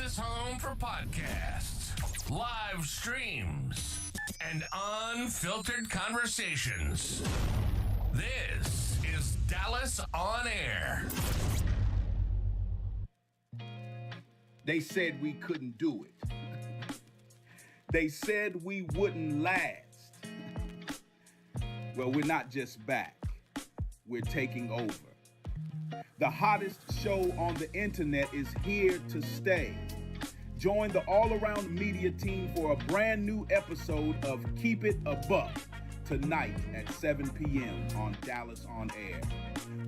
Dallas's home for podcasts, live streams, and unfiltered conversations. This is Dallas On Air. They said we couldn't do it. They said we wouldn't last. Well, we're not just back. We're taking over. The hottest show on the internet is here to stay. Join the all-around media team for a brand new episode of Keep It a Buck tonight at 7 p.m. on Dallas On Air.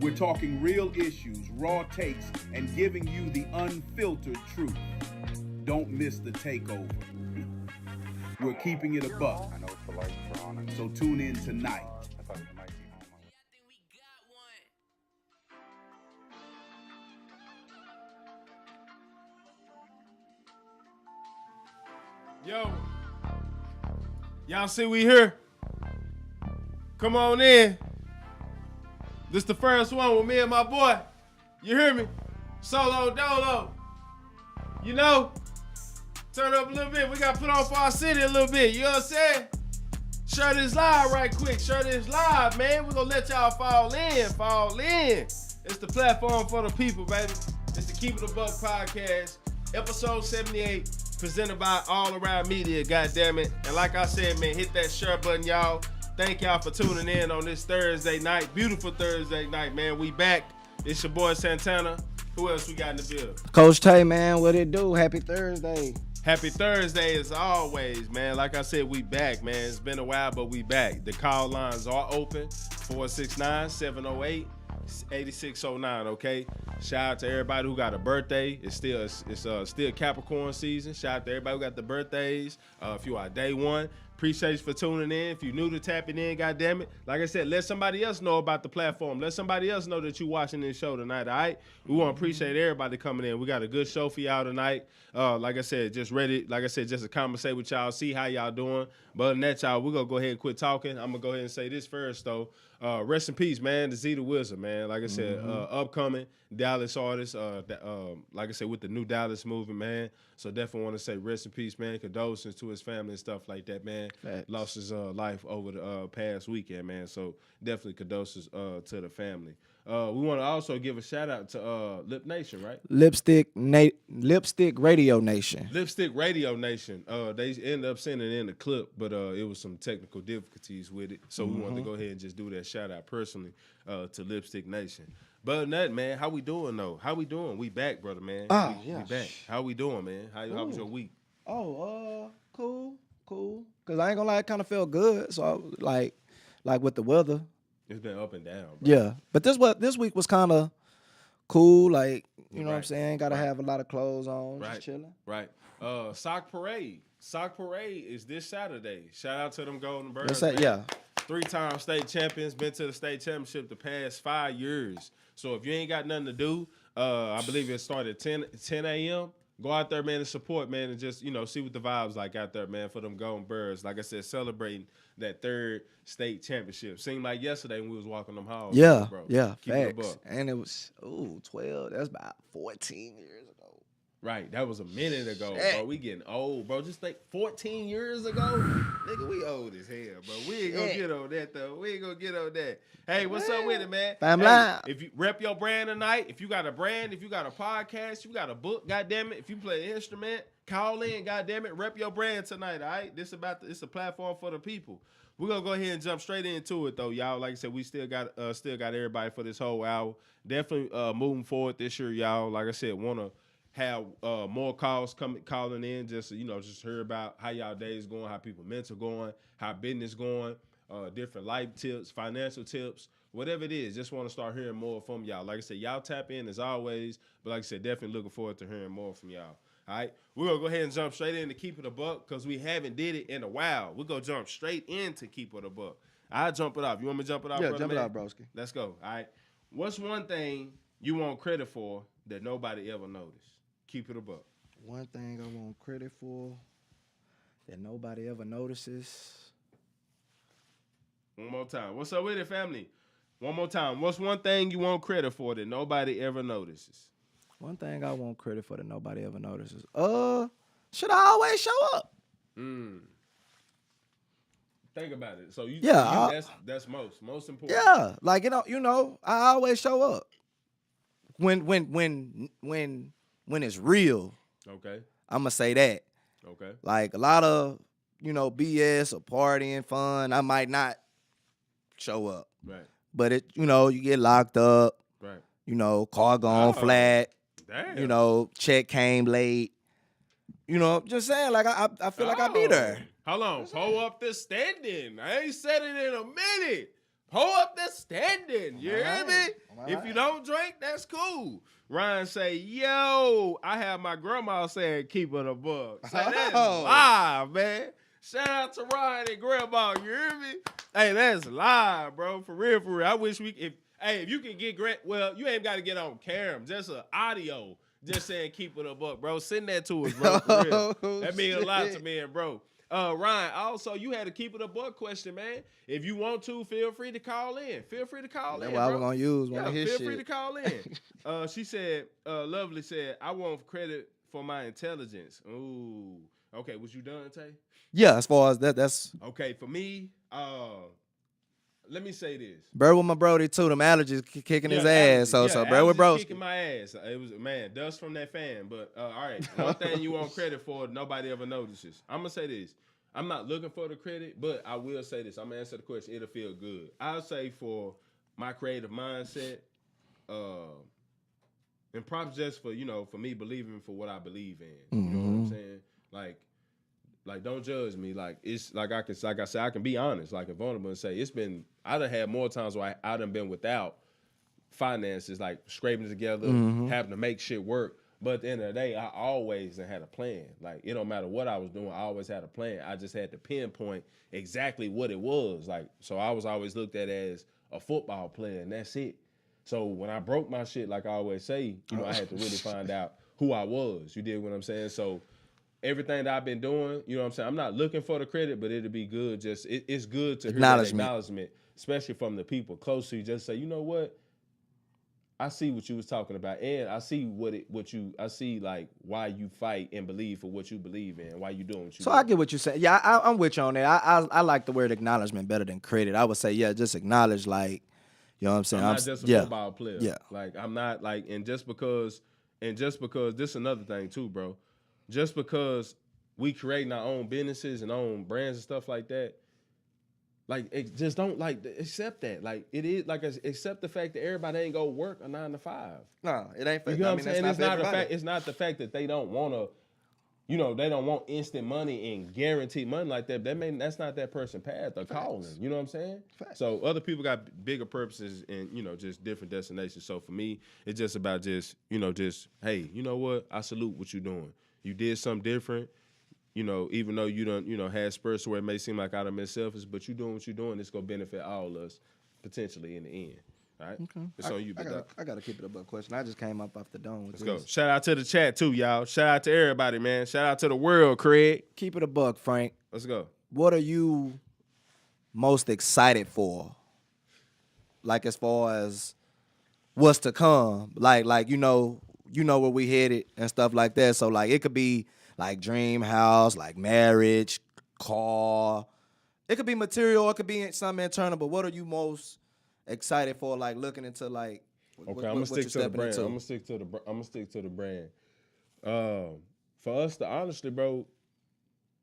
We're talking real issues, raw takes, and giving you the unfiltered truth. Don't miss the takeover. We're keeping it a buck. I know it's polite for honor. So tune in tonight. I thought you might be home. Yo, y'all see we here? Come on in. This the first one with me and my boy. You hear me? Solo Dolo. You know, turn up a little bit. We got to put on for our city a little bit. You know what I'm saying? Share this live right quick. Share this live, man. We're going to let y'all fall in. Fall in. It's the platform for the people, baby. It's the Keep It a Buck podcast, episode 78. Presented by All Around Media, goddammit. And like I said, man, hit that share button, y'all. Thank y'all for tuning in on this Thursday night. Beautiful Thursday night, man. We back. It's your boy Santana. Who else we got in the building? Coach Tay, man, what it do? Happy Thursday. Happy Thursday as always, man. Like I said, we back, man. It's been a while, but we back. The call lines are open, 469-708-8609, okay? Shout out to everybody who got a birthday. It's still Capricorn season. Shout out to everybody who got the birthdays. If you are day one, appreciate you for tuning in. If you're new to tapping in, goddammit. Like I said, let somebody else know about the platform. Let somebody else know that you're watching this show tonight, all right? We want to appreciate everybody coming in. We got a good show for y'all tonight. Like I said, just ready, just to conversate with y'all, see how y'all doing. But other than that, y'all, we're going to go ahead and quit talking. I'm going to go ahead and say this first, though. Rest in peace, man, to Z the Wizard, man. Like I said, upcoming Dallas artist, like I said, with the new Dallas movement, man. So definitely want to say rest in peace, man. Condolences to his family and stuff like that, man. Facts. Lost his life over the past weekend, man. So definitely condolences to the family. We want to also give a shout out to Lip Nation, right? Lipstick Radio Nation. Lipstick Radio Nation. They ended up sending in a clip, but it was some technical difficulties with it. So we wanted to go ahead and just do that shout out personally to Lipstick Nation. But other than that, man, how we doing though? How we doing? We back, brother, man. We back. How we doing, man? How was your week? Oh, cool. Cause I ain't gonna lie, it kind of felt good. So I was like with the weather. It's been up and down, bro. Yeah, but this week was kind of cool. Like you know what I'm saying. Got to have a lot of clothes on, just chilling. Right. Sock Parade. Sock Parade is this Saturday. Shout out to them Golden Birds. Man. Yeah. 3-time state champions, been to the state championship the past 5 years. So if you ain't got nothing to do, I believe it started at 10 a.m. Go out there, man, and support, man, and just, see what the vibes like out there, man, for them Golden Birds. Like I said, celebrating that 3rd state championship. Seemed like yesterday when we was walking them halls. Yeah, bro. yeah, Keep it a facts. buck. And it was 12. That's about 14 years ago. Right, that was a minute ago, bro. We getting old, bro. Just think 14 years ago, nigga, we old as hell, bro. We ain't gonna get on that, though. We ain't gonna get on that. Hey, what's up with it, man? Hey, if you rep your brand tonight, if you got a brand, if you got a podcast, you got a book, goddamn it. If you play an instrument, call in, goddamn it. Rep your brand tonight, all right? It's a platform for the people. We're gonna go ahead and jump straight into it, though, y'all. Like I said, we still got everybody for this whole hour. Definitely moving forward this year, y'all. Like I said, wanna have more calls calling in, just hear about how y'all days going, how people mental going, how business going, different life tips, financial tips, whatever it is. Just want to start hearing more from y'all. Like I said, y'all tap in as always, but like I said, definitely looking forward to hearing more from y'all. All right, we're gonna go ahead and jump straight in to Keep It a Buck because we haven't did it in a while. We're gonna jump straight into Keep It a Buck. I'll jump it off. You want me to jump it off? Yeah, brother, jump man? it off, broski. Let's go. All right. What's one thing you want credit for that nobody ever noticed? Keep it a buck. One thing I want credit for that nobody ever notices. One more time. What's up with it, family? One more time. What's one thing you want credit for that nobody ever notices? One thing I want credit for that nobody ever notices. Should I always show up? Think about it. So you, Yeah, that's most important. Yeah, like I always show up when it's real. Okay. I'ma say that. Okay. Like a lot of BS or partying fun, I might not show up. Right. But you get locked up. Right. Car gone flat. Damn. Check came late. Just saying, like I feel like I be there. Hold on. Pull up the standing. I ain't said it in a minute. Pull up the standing. You hear me? If you don't drink, that's cool. Ryan say, yo, I have my grandma saying keep it a buck. Say that's live, man. Shout out to Ryan and grandma. You hear me? Hey, that's live, bro. For real, for real. I wish if you can get you ain't got to get on camera. Just an audio. Just saying keep it a buck, bro. Send that to us, bro. For real. That means a lot to me and bro. Ryan, also, you had to keep it a buck question, man. If you want to, feel free to call in. Feel free to call in, That's what we're going to use one of his feel shit. free to call in. She said, Lovely said, I want credit for my intelligence. Ooh. Okay, was you done, Tay? Yeah, as far as that's... Okay, for me, let me say this. Bro with my Brody, too. Them allergies kicking his ass. So bro with bro. Kicking my ass. It was, man, dust from that fan. But, all right, one thing you want credit for, nobody ever notices. I'm going to say this. I'm not looking for the credit, but I will say this. I'm going to answer the question. It'll feel good. I'll say for my creative mindset, and props just for, for me believing for what I believe in. You know what I'm saying? Like, don't judge me. Like, it's like I said, I can be honest, like, and vulnerable and say I done had more times where I done been without finances, like scraping it together, having to make shit work. But at the end of the day, I always had a plan. Like, it don't matter what I was doing, I always had a plan. I just had to pinpoint exactly what it was. Like, so I was always looked at as a football player, and that's it. So when I broke my shit, like I always say, I had to really find out who I was. You dig what I'm saying? So everything that I've been doing, you know what I'm saying? I'm not looking for the credit, but it'll be good. Just it's good to hear that acknowledgement, especially from the people close to you. Just say, you know what? I see what you was talking about, and I see I see like why you fight and believe for what you believe in, why you doing what you So do. I get what you're saying. Yeah, I'm with you on that. I like the word acknowledgement better than credit. I would say, yeah, just acknowledge, like, you know what I'm saying? I'm not just a football player. Yeah. Like, I'm not like, and just because this is another thing too, bro. Just because we creating our own businesses and own brands and stuff like that, like, it just don't like accept that. Like, it is like accept the fact that everybody ain't go work a 9 to 5. No, it ain't. You know what I'm saying? It's not the fact. It's not the fact that they don't want to. They don't want instant money and guaranteed money like that. That's not that person's path or calling. You know what I'm saying? Facts. So other people got bigger purposes and just different destinations. So for me, it's just about hey, you know what? I salute what you're doing. You did something different. Even though you don't, had spurts where it may seem like I done been selfish, but you doing what you're doing, it's gonna benefit all of us potentially in the end. All right? Okay. It's on you, I gotta keep it a buck question. I just came up off the dome with Let's go. Shout out to the chat too, y'all. Shout out to everybody, man. Shout out to the world, Craig. Keep it a buck, Frank. Let's go. What are you most excited for? Like, as far as what's to come, like where we headed and stuff like that. So like, it could be like dream house, like marriage, car. It could be material. It could be something internal. But what are you most excited for? Like, looking into, like, I'm gonna stick to the brand. I'm gonna stick to the brand. For us to honestly, bro,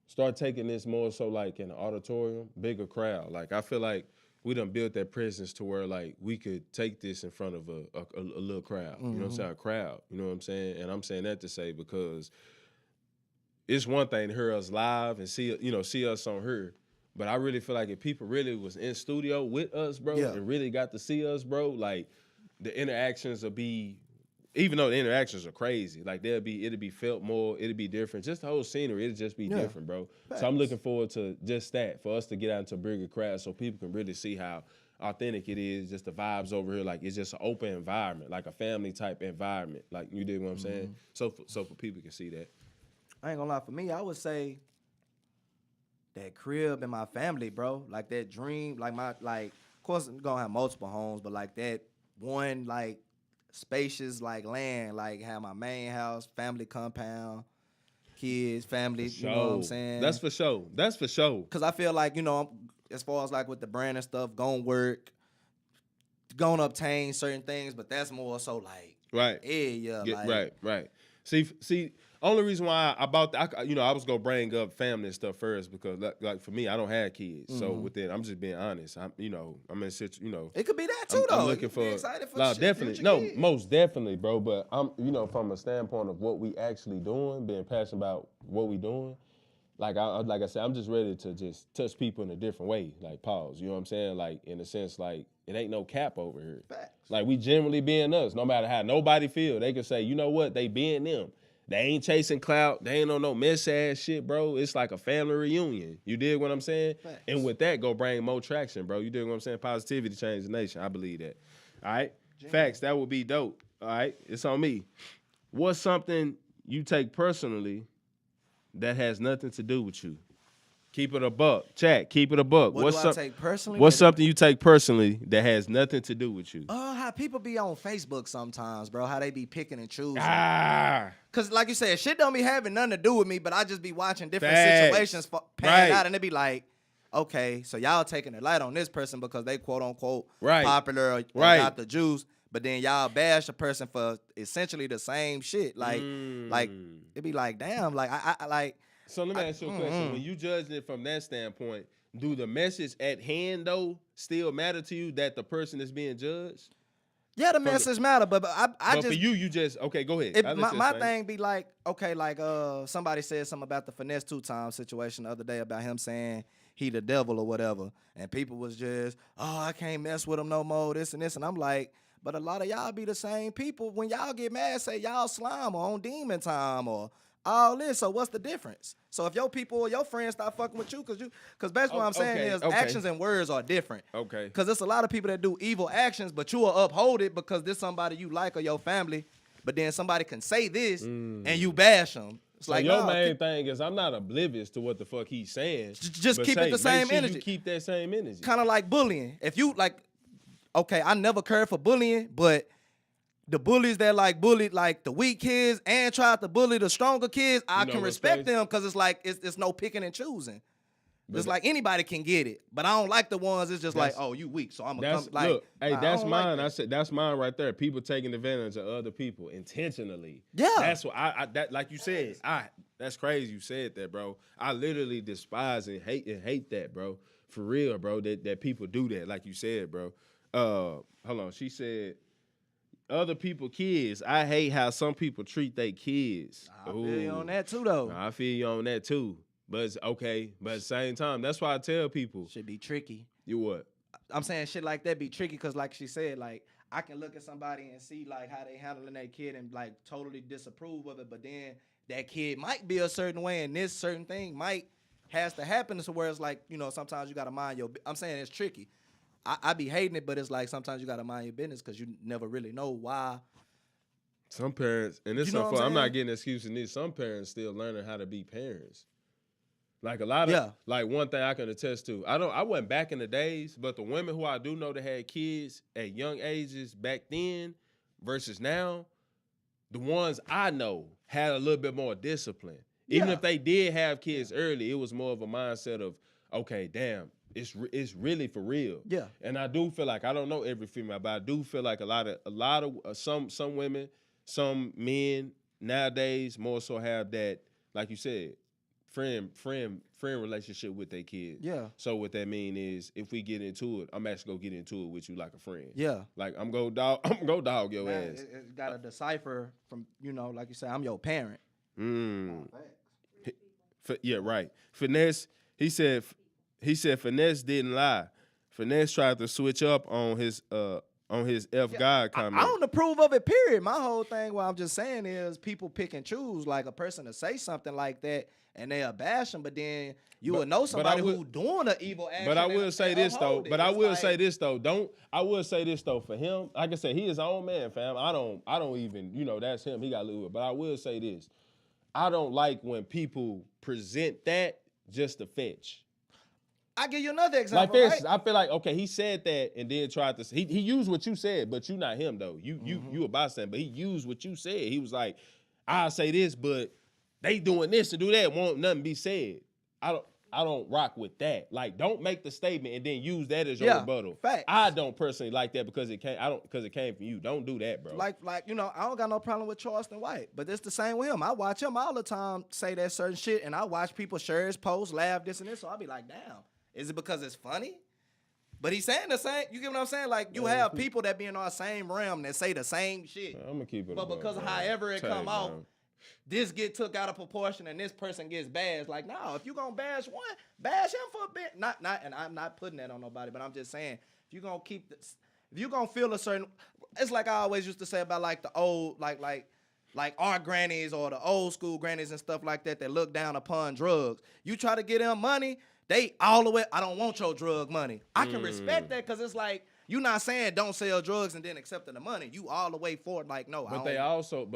start taking this more so like in an auditorium, bigger crowd. Like, I feel like we done built that presence to where, like, we could take this in front of a little crowd. You know what I'm saying? A crowd. You know what I'm saying? And I'm saying that to say because it's one thing to hear us live and see us on here, but I really feel like if people really was in studio with us, bro, and really got to see us, bro, like, the interactions will be, even though the interactions are crazy, like, it'll be felt more, it'll be different. Just the whole scenery, it'll just be different, bro. Thanks. So I'm looking forward to just that, for us to get out into a bigger crowd so people can really see how authentic it is, just the vibes over here. Like, it's just an open environment, like a family type environment. Like, you dig what I'm saying? So for people can see that. I ain't gonna lie, for me, I would say that crib and my family, bro. Like, that dream, of course I'm gonna have multiple homes, but like that one, like, spacious like land, like have my main house, family compound, kids, family. You know what I'm saying? That's for sure. That's for sure. Cause I feel like, you know, as far as like with the brand and stuff, gonna work, gonna obtain certain things, but that's more so like, Right. yeah, like, Right. See. Only reason why I bought that, I was gonna bring up family and stuff first because, like for me, I don't have kids, so with that, I'm just being honest. I'm in such, it could be that too, though. I'm looking You for, be excited for no, shit, definitely, future no, kids. most definitely, bro. But I'm, from a standpoint of what we actually doing, being passionate about what we doing. Like I said, I'm just ready to just touch people in a different way. Like pause, you know what I'm saying? Like in a sense, like it ain't no cap over here. Facts. Like we generally being us, no matter how nobody feel. They can say, you know what, they being them. They ain't chasing clout. They ain't on no mess ass shit, bro. It's like a family reunion. You dig what I'm saying? Facts. And with that, go bring more traction, bro. You dig what I'm saying? Positivity change the nation. I believe that. All right? Facts, that would be dope. All right? It's on me. What's something you take personally that has nothing to do with you? Keep it a buck. Chat, keep it a buck. What do I take personally? What's something you take personally that has nothing to do with you? How people be on Facebook sometimes, bro. How they be picking and choosing. Cause like you said, shit don't be having nothing to do with me, but I just be watching different Facts. situations pan Right. out, and they be like, okay, so y'all taking the light on this person because they quote unquote Right. popular or Right. got the juice, but then y'all bash a person for essentially the same shit. Like it be like, damn, like I like. So let me ask you a question. When you judge it from that standpoint, do the message at hand though still matter to you that the person is being judged? Yeah, the message matter, but I But just for you just okay. Go ahead. my thing be like, okay, like somebody said something about the finesse 2 times situation the other day about him saying he the devil or whatever, and people was just, oh, I can't mess with him no more, this and this, and I'm like, but a lot of y'all be the same people. When y'all get mad, say y'all slime or on demon time or all this. So what's the difference? So if your people or your friends start fucking with you, because basically what I'm saying is actions and words are different. Okay. Because there's a lot of people that do evil actions, but you will uphold it because this somebody you like or your family. But then somebody can say this and you bash them. It's So like, your nah, main thing is I'm not oblivious to what the fuck he's saying. Just but keep it the same make sure energy. You keep that same energy. kind of like bullying. If you like, okay, I never cared for bullying, but the bullies that like bullied like the weak kids and tried to bully the stronger kids, I can respect them because it's like it's no picking and choosing. It's like anybody can get it, but I don't like the ones. It's just like, oh, you weak, so I'm gonna come. Like, look, hey, that's mine. Like I said that's mine right there. People taking advantage of other people intentionally. Yeah, that's what I that like you said. That's crazy. You said that, bro. I literally despise and hate that, bro. For real, bro. That people do that, like you said, bro. Hold on. She said, other people kids. I hate how some people treat their kids. I feel you on that too, though. I feel you on that too. But it's okay. But at the same time, that's why I tell people. Should be tricky. You what? I'm saying shit like that be tricky because, like she said, like I can look at somebody and see like how they handling their kid and like totally disapprove of it, but then that kid might be a certain way and this certain thing might has to happen to where it's like, you know, sometimes you gotta mind your. I'm saying it's tricky. I be hating it, but it's like sometimes you gotta mind your business because you never really know why. Some parents, and this You know what I'm I'm not saying? getting excuses in this. Some parents still learning how to be parents. Like a lot of, like one thing I can attest to. I wasn't back in the days, but the women who I do know that had kids at young ages back then versus now, the ones I know had a little bit more discipline. Even if they did have kids early, it was more of a mindset of, okay, damn, it's really for real. Yeah. And I do feel like, I don't know every female, but I do feel like a lot of some women, some men nowadays more so have that, like you said, friend relationship with their kids. Yeah. So what that mean is, if we get into it, I'm actually gonna get into it with you like a friend. Yeah. Like I'm gonna dog your Man, ass. it gotta decipher from, you know, like you said, I'm your parent. Yeah, right. Finesse. He said Finesse didn't lie. Finesse tried to switch up on his God comment. I don't approve of it, period. My whole thing, what I'm just saying is people pick and choose. Like a person to say something like that and they'll bash them, but then you will know somebody who doing an evil action. But I will say this though. But I will say this though. I will say this though. For him, like I said, he his own man, fam. I don't even, you know, that's him. He got to live with it. But I will say this. I don't like when people present that just to fetch. I give you another Like, example. for Right? instance, I feel like, okay, he said that and then tried to. He used what you said, but you not him though. You a bystander, but he used what you said. He was like, I'll say this, but they doing this and do that. Won't nothing be said. I don't rock with that. Like, don't make the statement and then use that as your rebuttal. Facts. I don't personally like that because it came from you. Don't do that, bro. Like you know, I don't got no problem with Charleston White, but it's the same with him. I watch him all the time say that certain shit, and I watch people share his posts, laugh, this and this. So I'll be like, damn, is it because it's funny? But he's saying the same. You get what I'm saying? Like, you have people that be in our same realm that say the same shit. I'm gonna keep it. But because of however it come out, this get took out of proportion and this person gets bashed. Like, no, if you gonna bash one, bash him for a bit. Not, and I'm not putting that on nobody, but I'm just saying, if you gonna keep this, if you gonna feel a certain, it's like I always used to say about like the old, like our grannies or the old school grannies and stuff like that look down upon drugs. You try to get them money, they all the way, I don't want your drug money. I can respect that because it's like, you not saying don't sell drugs and then accepting the money. You all the way for it, like, no. But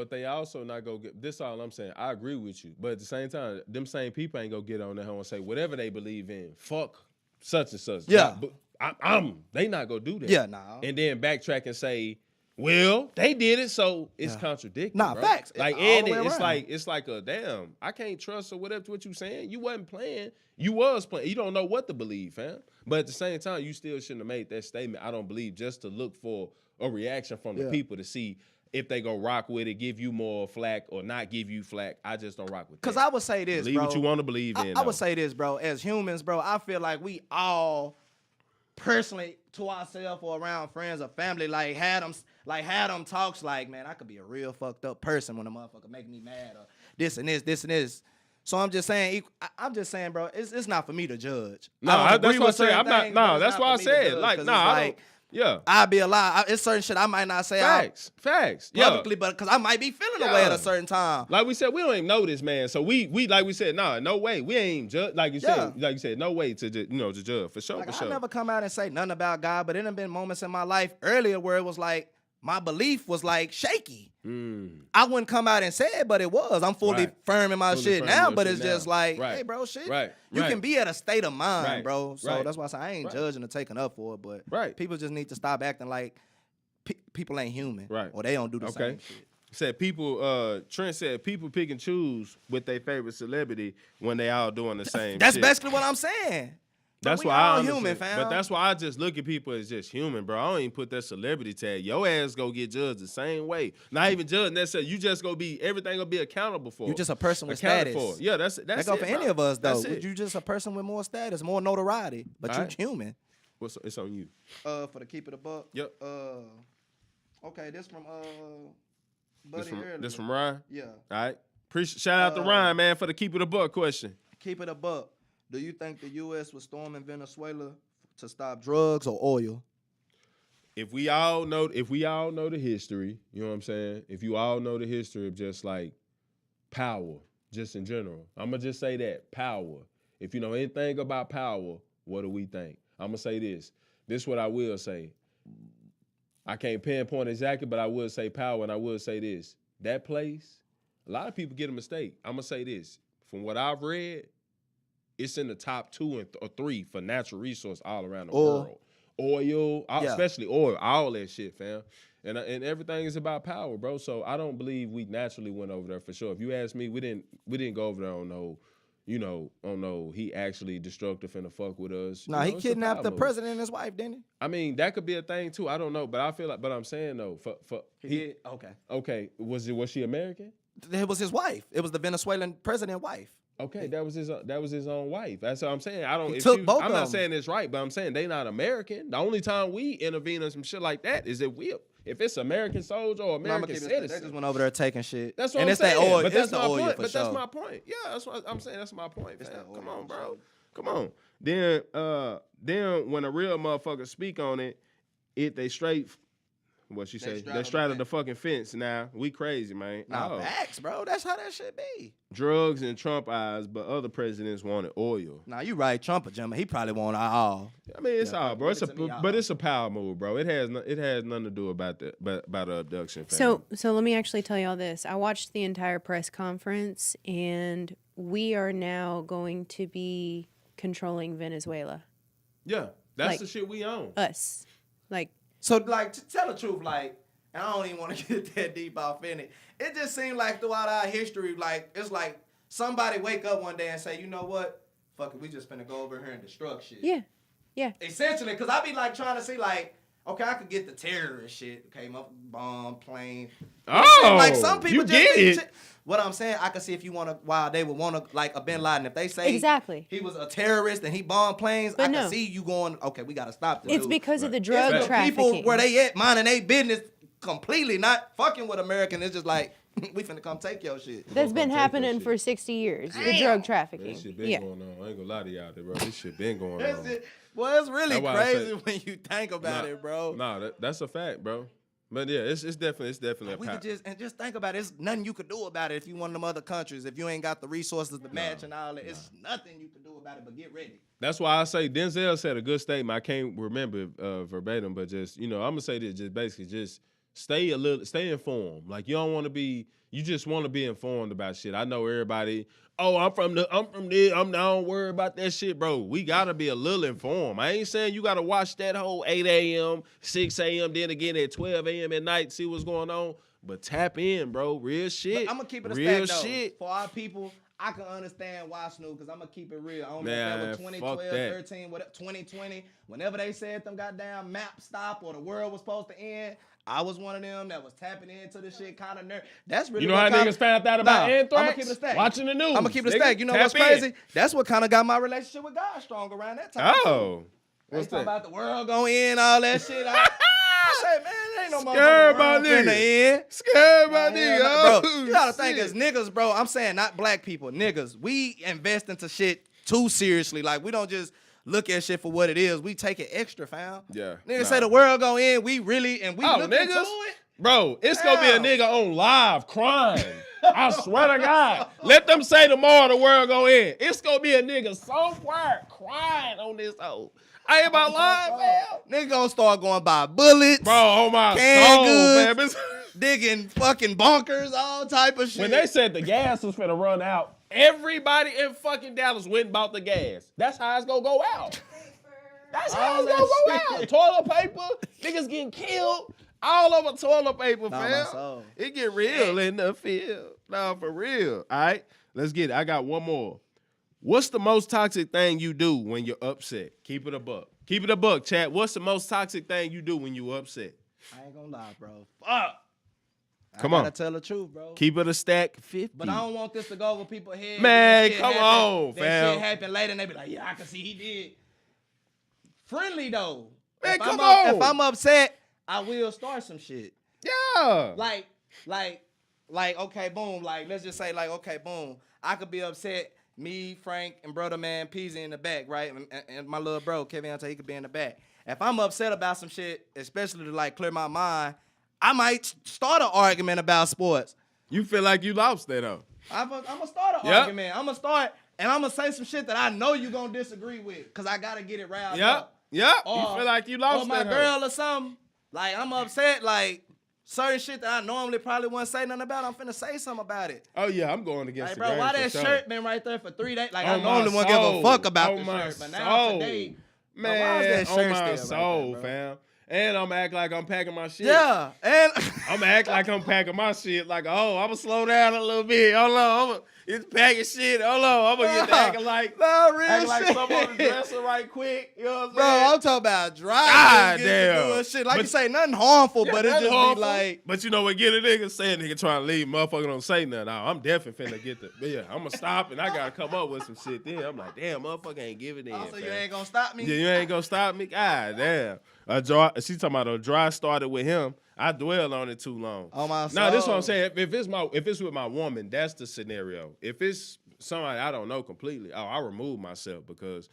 they also not go get this. All I'm saying, I agree with you. But at the same time, them same people ain't gonna get on there and say whatever they believe in. Fuck such and such. Yeah. They not gonna do that. Yeah, nah. And then backtrack and say, well, they did it, so it's contradicting. Nah, bro. facts. Like, All and the way it's around. like a damn. I can't trust or whatever what you saying. You wasn't playing. You was playing. You don't know what to believe, fam. But at the same time, you still shouldn't have made that statement. I don't believe, just to look for a reaction from the people to see if they go rock with it, give you more flack or not give you flack. I just don't rock with that. Because I would say this, believe bro. what you want to believe in. I would say this, bro. As humans, bro, I feel like we all personally to ourselves or around friends or family, had them talks like, man, I could be a real fucked up person when a motherfucker make me mad or this and this. So I'm just saying, bro, it's not for me to judge. No, that's what I say. I'm not. No, that's why I said, like, no, I don't. Yeah, I'd be alive. It's certain shit I might not say facts. publicly, but because I might be feeling a way at a certain time. Like we said, we don't even know this man, so we like we said, no way, we ain't judge. Like you said, no way to to judge for sure. I never come out and say nothing about God, but it done been moments in my life earlier where it was like my belief was like shaky. I wouldn't come out and say it, but it was. I'm fully firm in my shit now, but it's just like, hey, bro, shit. You can be at a state of mind, bro. So that's why I say I ain't judging or taking up for it, but people just need to stop acting like people ain't human, or they don't do the same shit. Said people. Trent said people pick and choose with their favorite celebrity when they all doing the same. That's shit. basically what I'm saying. That's we why all I human, fam. But that's why I just look at people as just human, bro. I don't even put that celebrity tag. Your ass go get judged the same way. Not even judged necessarily. You just everything gonna be accountable for. You just a person with accounted status. For. Yeah, that's that go for bro. any of us though. That's it. You just a person with more status, more notoriety, but All you right. human. It's on you. For the keep it a buck. Yep. Okay, this from Buddy earlier. This from Ryan. Yeah. All right. Shout out to Ryan, man, for the keep it a buck question. Keep it a buck. Do you think the U.S. was storming Venezuela to stop drugs or oil? If we all know the history, you know what I'm saying? If you all know the history of just like power, just in general, I'm gonna just say that power. If you know anything about power, what do we think? I'm gonna say this. This is what I will say. I can't pinpoint exactly, but I will say power, and I will say this. That place, a lot of people get a mistake. I'm gonna say this. From what I've read, it's in the top 2 or 3 for natural resource all around the world. Oil, especially oil, all that shit, fam. And everything is about power, bro. So I don't believe we naturally went over there for sure. If you ask me, we didn't go over there on no, he actually destructive and the fuck with us. Nah, he kidnapped the president and his wife, didn't he? I mean, that could be a thing too. I don't know, but I feel like, but I'm saying though, He did? Okay. Okay, was she American? It was his wife. It was the Venezuelan president wife. Okay, that was his own wife. That's what I'm saying. He took both I'm of not them. saying it's right, but I'm saying they not American. The only time we intervene on some shit like that is if it's American soldier or American They citizen. just went over there taking shit. That's what and I'm it's saying. That oil. But that's it's the my oil point. for But sure. that's my point. Yeah, that's what I'm saying. That's my point, fam. that oil Come on, for bro. sure. Come on. Then when a real motherfucker speak on it, they straight. What she say? They straddle the fucking fence. Now we crazy, man. Nah, facts, bro. That's how that shit be. Drugs in Trump eyes, but other presidents wanted oil. Nah, you right. Trump a gentleman. He probably want all. I mean, it's all, bro. But It's a power move, bro. It has nothing to do about the abduction. So let me actually tell y'all this. I watched the entire press conference, and we are now going to be controlling Venezuela. Yeah, that's Like- the shit we own. Us. Like, So, like, to tell the truth, like, and I don't even want to get that deep off in it. It just seemed like throughout our history, like, it's like somebody wake up one day and say, you know what? Fuck it, we just finna go over here and destruct shit. yeah. Yeah. Essentially, because I be, like, trying to see, like, okay, I could get the terrorist shit. Okay, bomb, plane. Oh, Like, some people you just get be it. what I'm saying, I can see if you want to, why they would want to, like, a Bin Laden. If they say Exactly. he was a terrorist and he bombed planes, But I no. can see you going, okay, we got to stop this It's dude. because of the Right. drug It's the trafficking. people where they at minding their business completely, not fucking with American. It's just like, we finna come take your shit. That's been Take that happening shit. for 60 years. The drug trafficking. That shit been Yeah. going on. I ain't gonna lie to y'all, bro. This shit been going That's on. it. Well, it's really That's why I crazy say- when you think about it, bro. Nah, that's a fact, bro. But yeah, it's definitely a We fact. could just think about it. It's nothing you could do about it if you one of them other countries. If you ain't got the resources to match and all that, it's nothing you can do about it. But get ready. That's why I say Denzel said a good statement. I can't remember verbatim, but just I'm gonna say this: just basically, just stay informed. Like you just want to be informed about shit. I know everybody. Oh, I'm from there. I don't worry about that shit, bro. We gotta be a little informed. I ain't saying you gotta watch that whole 8 a.m., 6 a.m., then again at 12 a.m. at night, see what's going on. But tap in, bro. Real shit. I'm gonna keep it a real stack though. shit. For our people, I can understand why Snoop, because I'm gonna keep it real. I don't know Man, if that was fuck 2012, that. 13, 2020. Whenever they said them goddamn map stop or the world was supposed to end, I was one of them that was tapping into the shit kind of nerd. That's really You know what how kinda, niggas found out about anthrax? I'ma keep it a stack. Watching the news. I'm gonna keep it a nigga. stack. You know Tap what's in. crazy? That's what kind of got my relationship with God strong around that time. too. Oh. They What's talking that? about the world going in, all that shit. I say, man, there ain't no Scared motherfucking my world finna nigga. end. Scared my Hell nigga. no. Oh, Bro, you gotta think shit. as niggas, bro. I'm saying not black people, niggas. We invest into shit too seriously. Like we don't just look at shit for what it is. We take it extra, fam. Yeah. Niggas Nah. say the world go in. We really and we Oh, look niggas? into it. Bro, it's gonna be a Damn. nigga on live crying. I swear to God. Let them say tomorrow the world go in. It's gonna be a nigga somewhere crying on this hoe. I ain't about live, man. Nigga gonna start going by bullets, Bro, oh my Canned soul, man. goods. It's- digging fucking bunkers, all type of shit. When they said the gas was finna run out, everybody in fucking Dallas went and bought the gas. That's how it's gonna go out. That's how All it's gonna go that out. shit. Toilet paper, niggas getting killed all over toilet paper, Nah, my fam. soul. It get real in the field. Nah, for real. All right, let's get it. I got one more. What's the most toxic thing you do when you're upset? Keep it a buck. Keep it a buck, chat. What's the most toxic thing you do when you upset? I ain't gonna lie, bro. Fuck. Come I on. gotta tell the truth, bro. Keep it a stack 50. But I don't want this to go over people's heads. Man, Then shit come happen- on, then fam. shit happen later and they be like, yeah, I can see he did. Friendly though. Man, if come I'm on. If I'm upset, I will start some shit. Yeah. Like, okay, boom. Like, let's just say, like, okay, boom. I could be upset. Me, Frank, and brother man Peasy in the back, right? And my little bro, Kevin Ante, he could be in the back. If I'm upset about some shit, especially to like clear my mind, I might start an argument about sports. You feel like you lost that though. I'm gonna start an Yep. argument. I'm gonna start, and I'm gonna say some shit that I know you gonna disagree with, cause I gotta get it riled Yep. up. Yep. Or- You feel like you lost or my that girl or something. Like I'm upset, like certain shit that I normally probably wouldn't say nothing about. I'm finna say something about it. Oh yeah, I'm going against Like, the bro, grain why for that sure. shirt been right there for 3 days? Like, On I normally my wouldn't give a soul. fuck about On the my shirt, but now soul. today, Man, why is that shirt on my still soul, right there, bro? fam. And I'm act like I'm packing my shit. yeah, and I'm act like I'm packing my shit. Like, oh, I'm gonna slow down a little bit. Hold on, it's packing shit. Hold on, I'm gonna get to acting like no real acting like shit. someone on the dresser right quick. You know what I'm Bro, saying? I'm talking about God driving, damn. doing shit. Like But- you say, nothing harmful, but it That's just harmful. be like, But you know what? Get a nigga say a nigga trying to leave, motherfucker don't say nothing. Nah, I'm definitely finna get the. But yeah, I'm gonna stop and I gotta come up with some shit. Then I'm like, damn, motherfucker ain't giving in. also you fam. ain't gonna stop me. Yeah, you ain't gonna stop me. God damn. She talking about a dry started with him. I dwell on it too long. On my Now this is what soul. I'm saying. If it's with my woman, that's the scenario. If it's somebody I don't know completely, I remove myself because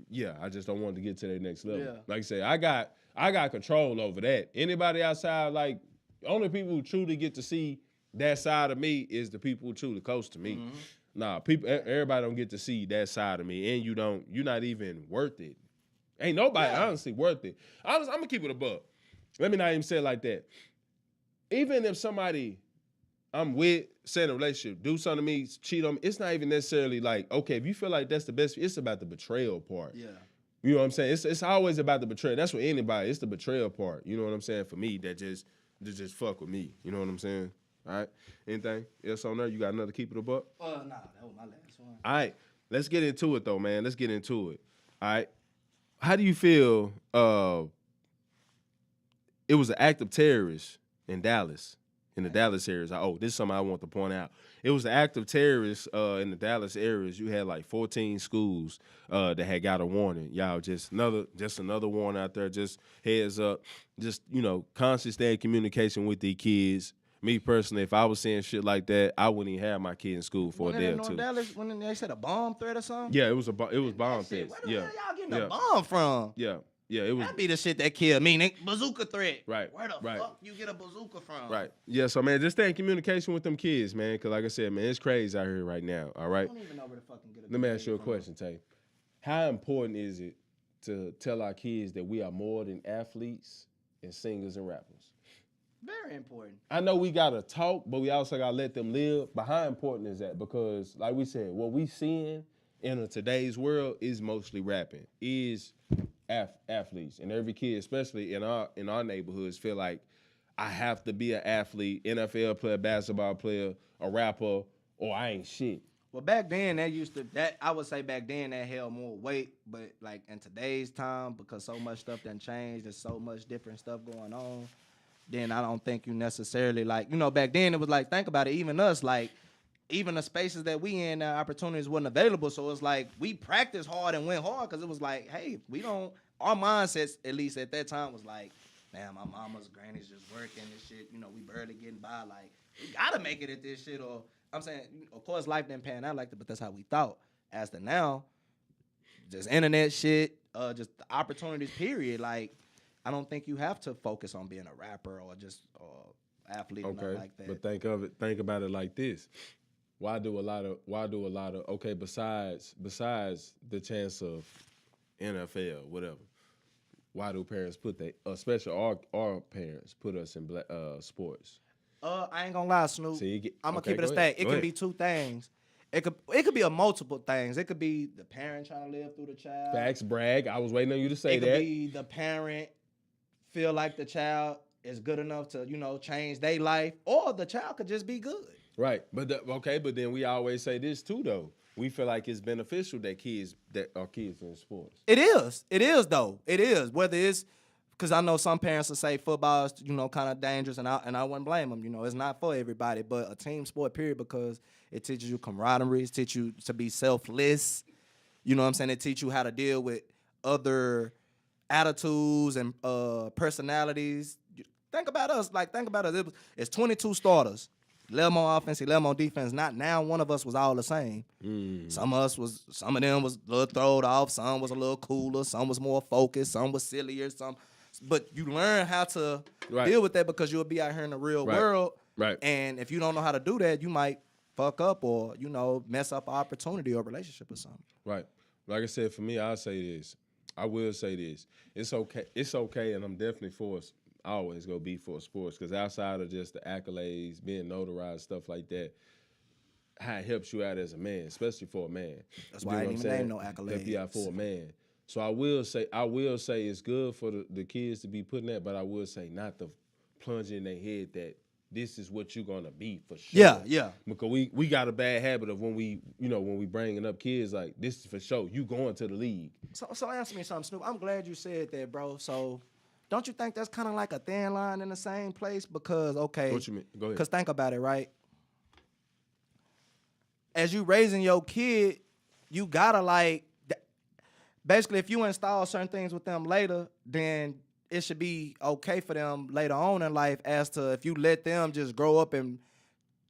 yeah, I just don't want to get to that next level. Yeah. Like I say, I got control over that. Anybody outside, like only people who truly get to see that side of me is the people who truly close to me. Mm-hmm. Nah, everybody don't get to see that side of me, and you're not even worth it. Ain't nobody honestly worth it. I'm gonna keep it a buck. Let me not even say it like that. Even if somebody I'm with, say in a relationship, do something to me, cheat on me. It's not even necessarily like, okay, if you feel like that's the best, it's about the betrayal part. Yeah. You know what I'm saying? It's always about the betrayal. That's what anybody. It's the betrayal part. You know what I'm saying? For me, that just fuck with me. You know what I'm saying? All right. Anything else on there? You got another keep it a buck? Nah, that was my last one. All right. Let's get into it though, man. Let's get into it. All right. How do you feel? It was an act of terrorists in Dallas. In the Dallas areas. This is something I want to point out. It was the act of terrorists in the Dallas areas. You had like 14 schools that had got a warning. Y'all just another warning out there. Just heads up. Just, constant stay in communication with the kids. Me personally, if I was seeing shit like that, I wouldn't even have my kid in school for a day or two. Dallas, when they said a bomb threat or something? Yeah, it was bomb threats. Where the Yeah. hell y'all getting a bomb from? Yeah. Yeah, it was. That'd be the shit that killed me. Nigga. Bazooka threat. Right, Where the right. fuck you get a bazooka from? Right. Yeah, so, man, just stay in communication with them kids, man, because like I said, man, it's crazy out here right now, all right? I don't even know where the fucking get a Let me ask you a from. question, Tay. How important is it to tell our kids that we are more than athletes and singers and rappers? Very important. I know we got to talk, but we also got to let them live. But how important is that? Because, like we said, what we seeing in today's world is mostly rapping, is athletes. And every kid, especially in our neighborhoods, feel like I have to be an athlete, NFL player, basketball player, a rapper, or I ain't shit. Well, back then I would say back then that held more weight, but like in today's time, because so much stuff done changed, there's so much different stuff going on, then I don't think you necessarily back then it was like, think about it, even us, like, even the spaces that we in, opportunities wasn't available, so it's like we practiced hard and went hard because it was like, hey, our mindsets, at least at that time, was like, man, my mama's, granny's just working and shit, we barely getting by, like, we gotta make it at this shit, or, I'm saying, of course, life didn't pan out like that, but that's how we thought. As to now, just internet shit, just the opportunities, period, like, I don't think you have to focus on being a rapper or just athlete or nothing like that. But think about it like this. Why do a lot of besides the chance of NFL, whatever, why do parents especially our parents put us in sports? I ain't gonna lie, Snoop. See, I'm gonna keep it a stack. It could be two things. It could be a multiple things. It could be the parent trying to live through the child. Facts, brag. I was waiting on you to say that. It could be the parent feel like the child is good enough to, change their life, or the child could just be good. Right, but then we always say this too, though. We feel like it's beneficial that our kids in sports. It is though. It is. Whether it's because I know some parents will say football is, kind of dangerous, and I wouldn't blame them. It's not for everybody, but a team sport, period, because it teaches you camaraderie, it teaches you to be selfless. You know what I'm saying? It teaches you how to deal with other attitudes and personalities. Think about us. It's 22 starters. 11 on offense, 11 on defense. Not now one of us was all the same. Some of them was a little throwed off, some was a little cooler, some was more focused, some was sillier, but you learn how to deal with that because you'll be out here in the real world. Right. And if you don't know how to do that, you might fuck up or, mess up an opportunity or relationship or something. Right. Like I said, for me, I will say this. It's okay, and I'm definitely for us. I always go be for sports, because outside of just the accolades, being notarized, stuff like that, how it helps you out as a man, especially for a man. That's why I didn't even name no accolades. Yeah, for a man. So I will say it's good for the kids to be putting that, but I will say not to plunge in their head that this is what you're gonna be for sure. Yeah. Because we got a bad habit of when we bringing up kids, like, this is for sure, you going to the league. So answer me something, Snoop. I'm glad you said that, bro. So don't you think that's kind of like a thin line in the same place? Because, okay. What you mean? Go ahead. Because think about it, right? As you raising your kid, you gotta basically, if you install certain things with them later, then it should be okay for them later on in life, as to if you let them just grow up and,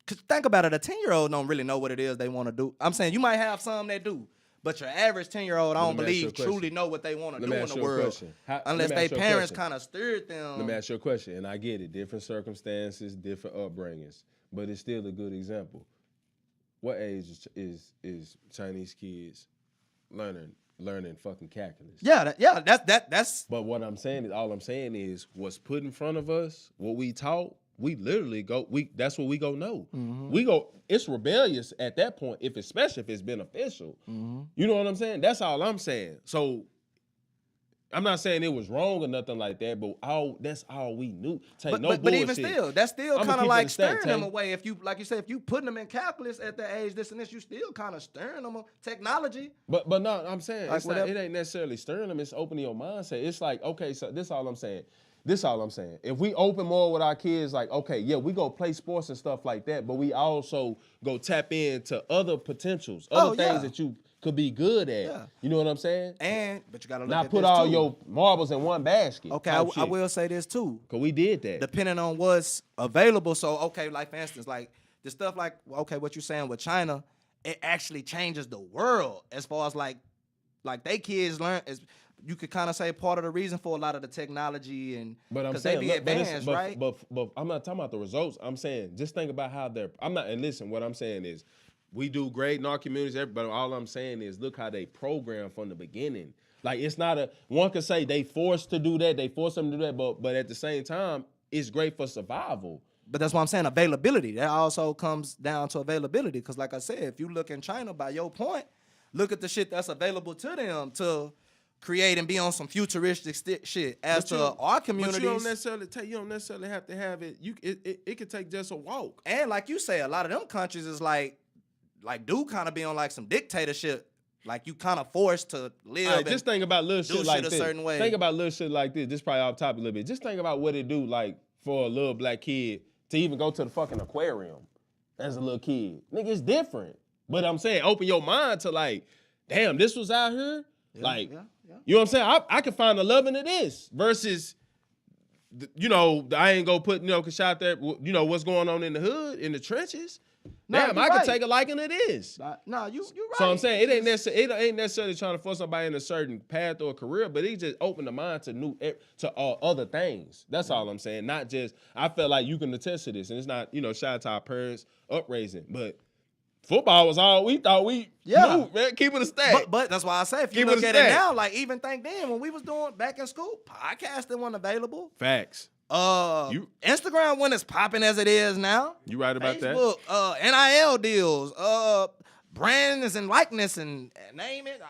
because think about it, a 10-year-old don't really know what it is they want to do. I'm saying you might have some that do, but your average 10-year-old, I don't believe, truly know what they want to do in the world. Unless their parents kind of steered them. Let me ask you a question, and I get it. Different circumstances, different upbringings, but it's still a good example. What age is Chinese kids learning fucking calculus? Yeah, that's. But all I'm saying is what's put in front of us, what we taught, we literally go. That's what we go know. We go. It's rebellious at that point, especially if it's beneficial. You know what I'm saying? That's all I'm saying. So I'm not saying it was wrong or nothing like that, but that's all we knew. But even still, that's still I'ma kind of keep it like a stack, stirring them Tay. away. If you, like you said, if you putting them in calculus at that age, this and this, you still kind of stirring them. Technology. But no, I'm saying Like whatever. it ain't necessarily stirring them. It's opening your mindset. It's like, okay, so this all I'm saying. If we open more with our kids, like, okay, yeah, we go play sports and stuff like that, but we also go tap into other potentials, other things that you could be good at. Yeah. You know what I'm saying? But you gotta look Not at put this all too. your marbles in one basket. Okay, type I shit. will say this too. Cause we did that. Depending on what's available. So, okay, like for instance, like the stuff like, okay, what you're saying with China, it actually changes the world as far as like they kids learn. You could kind of say part of the reason for a lot of the technology and But I'm because saying, they be look, but it's- advanced, right? But I'm not talking about the results. I'm saying just think about how they're. I'm not. And listen, what I'm saying is, we do great in our communities. Everybody. All I'm saying is, look how they program from the beginning. Like it's not a one could say they forced to do that. They forced them to do that. But at the same time, it's great for survival. But that's why I'm saying availability. That also comes down to availability. Because like I said, if you look in China, by your point, look at the shit that's available to them to create and be on some futuristic shit. As But to you- our But communities, you don't necessarily have to have it. It could take just a walk. and like you say, a lot of them countries is like do kind of be on like some dictatorship. Like you kind of forced to live. All right, and just think about little do shit like shit a this. certain way. Think about little shit like this. This probably off topic a little bit. Just think about what it do like for a little black kid to even go to the fucking aquarium as a little kid. Nigga, it's different. But I'm saying open your mind to like, damn, this was out here. Like, you know what I'm saying? I can find the love into this versus, I ain't gonna put, cause shout out there, what's going on in the hood, in the trenches. No, Damn, you're I can right. take a liking to this. No, you right. So I'm saying it ain't necessarily trying to force somebody in a certain path or career, but it just open the mind to other things. That's all I'm saying. Not just I felt like you can attest to this, and it's not shout out to our parents upraising, but football was all we thought we knew, man. Keep it a stack. But that's why I say if you Keep it look a at it stack. now, like even think then when we was doing back in school, podcasting wasn't available. Facts. Instagram wasn't as popping as it is now. You right about that? Facebook, NIL deals, brands and likeness and name it.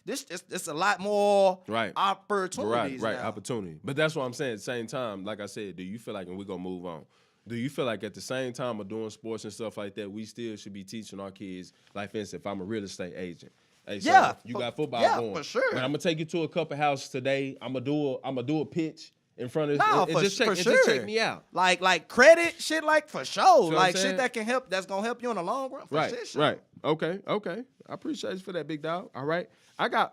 This a lot more opportunities. Right, now. opportunity. But that's what I'm saying. At the same time, like I said, do you feel like, and we're gonna move on, do you feel like at the same time of doing sports and stuff like that, we still should be teaching our kids, like for instance, if I'm a real estate agent, hey, so Yeah, you got football yeah, going. for sure. Man, I'm gonna take you to a couple houses today. I'm gonna do a pitch in front of No, and for just check me out. Like credit shit, like for sure. what I'm Like saying? shit that can help. That's gonna help you in the long run. For sure. Right. Okay. I appreciate you for that, big dog. All right. I got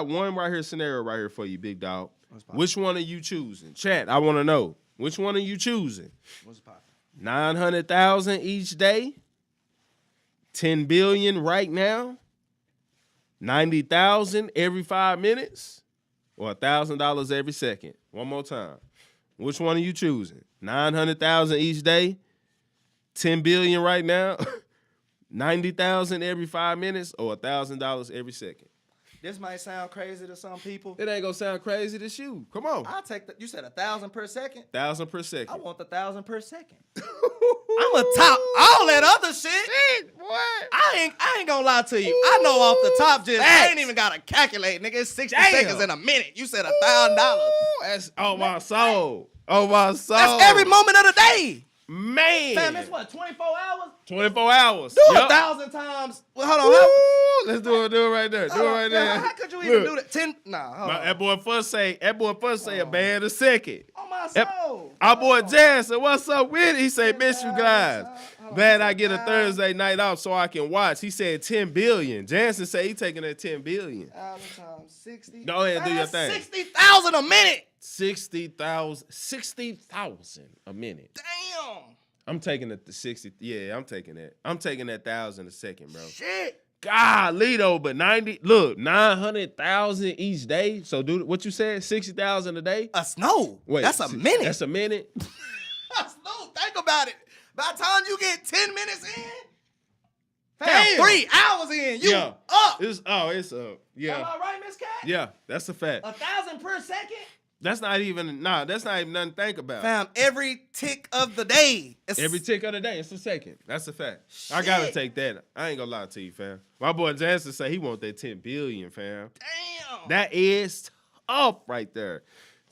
one right here scenario right here for you, big dog. Which one are you choosing? Chat, I want to know. Which one are you choosing? What's poppin'? 900,000 each day, 10 billion right now, 90,000 every 5 minutes, or $1,000 every second. One more time. Which one are you choosing? 900,000 each day, 10 billion right now, 90,000 every 5 minutes, or $1,000 every second. This might sound crazy to some people. It ain't gonna sound crazy to you. Come on, I'll take you said 1,000 per second. 1,000 per I second. want 1,000 per second. I'm a top all that other shit. What? I ain't gonna lie to you. I know off the top just I ain't even gotta calculate, nigga. It's 60 Damn. seconds in a minute. You said $1,000. That's on my soul. On my soul. That's every moment of the day. Man. Fam, that's what, 24 hours? 24 hours. Do Yup. 1,000 times. Well, hold on. Woo, let's do it right there. Do it right there. How could you even Look, do that? 10? Nah, hold on. That boy first say a band a second. On my Yep. soul. Our boy Jazz said, what's up with it? He said, miss you guys. Hold on. Glad I get a Thursday night off so I can watch. He said 10 billion. Jansen said he taking that 10 billion. 1,000 times 60. Go ahead and do your That's thing. 60,000 a minute. 60,000 a minute. Damn. I'm taking it to 60. Yeah, I'm taking that. I'm taking that 1,000 a second, bro. Shit. Golly though, but 900,000 each day. So do what you said, 60,000 a day. No. Wait, That's a minute. That's a minute. That's no. Think about it. By the time you get 10 minutes in, Damn. 3 hours in, you up. It's up. Am Yeah. I right, Miss Cat? Yeah, that's a fact. 1,000 per second? That's not even nothing to think about. Fam, every tick of the day. Every tick of the day, it's a second. That's a fact. I gotta Shit. take that. I ain't gonna lie to you, fam. My boy Jansen say he want that 10 billion, fam. Damn. That is tough right there.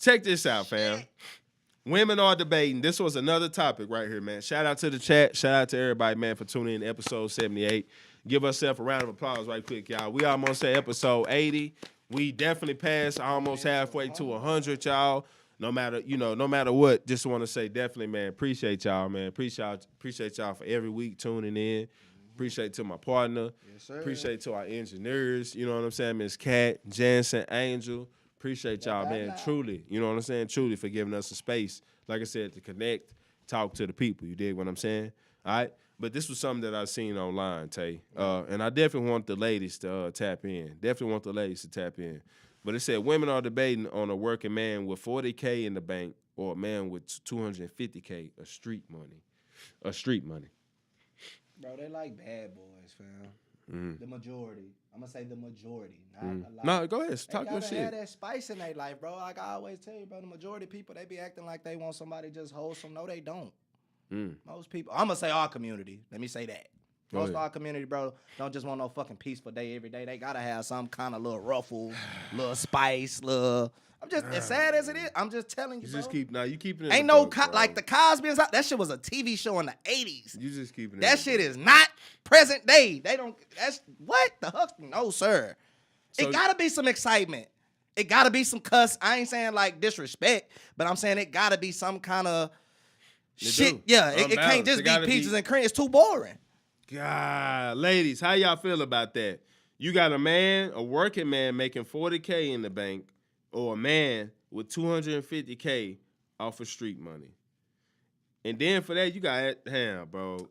Check this out, fam. Women are debating. This was another topic right here, man. Shout out to the chat. Shout out to everybody, man, for tuning in to episode 78. Give ourselves a round of applause right quick, y'all. We almost at episode 80. We definitely passed almost halfway to 100, y'all. No matter what, just want to say definitely, man, appreciate y'all, man. Appreciate y'all for every week tuning in. Appreciate to my partner. Yes, sir. Appreciate to our engineers, you know what I'm saying, Miss Cat, Jansen, Angel. Appreciate y'all, man, truly, you know what I'm saying, truly for giving us a space, like I said, to connect, talk to the people. You dig what I'm saying? All right? But this was something that I seen online, Tay. And I definitely want the ladies to tap in. But it said women are debating on a working man with $40K in the bank or a man with $250K of street money. Bro, they like bad boys, fam. The majority. I'm gonna say the majority. Not a lot. No, go ahead. They Talk your gotta shit. have that spice in their life, bro. Like I always tell you, bro, the majority of people, they be acting like they want somebody just wholesome. No, they don't. Most people, I'm gonna say our community. Let me say that. Most of our community, bro, don't just want no fucking peaceful day every day. They gotta have some kind of little ruffle, little spice, little. I'm just as sad as it is. I'm just telling you, You bro. just keep you keeping it. Ain't no like the Cosby's. That shit was a TV show in the '80s. You just keeping it. That shit is not present day. They don't. That's what the huck. No, sir. So- It gotta be some excitement. It gotta be some cuss. I ain't saying like disrespect, but I'm saying it gotta be some kind of shit. do. Yeah, it can't Unbalanced. just It be gotta peaches be- and cream. It's too boring. God, ladies, how y'all feel about that? You got a working man making $40K in the bank, or a man with $250K off of street money. And then for that, you got bro.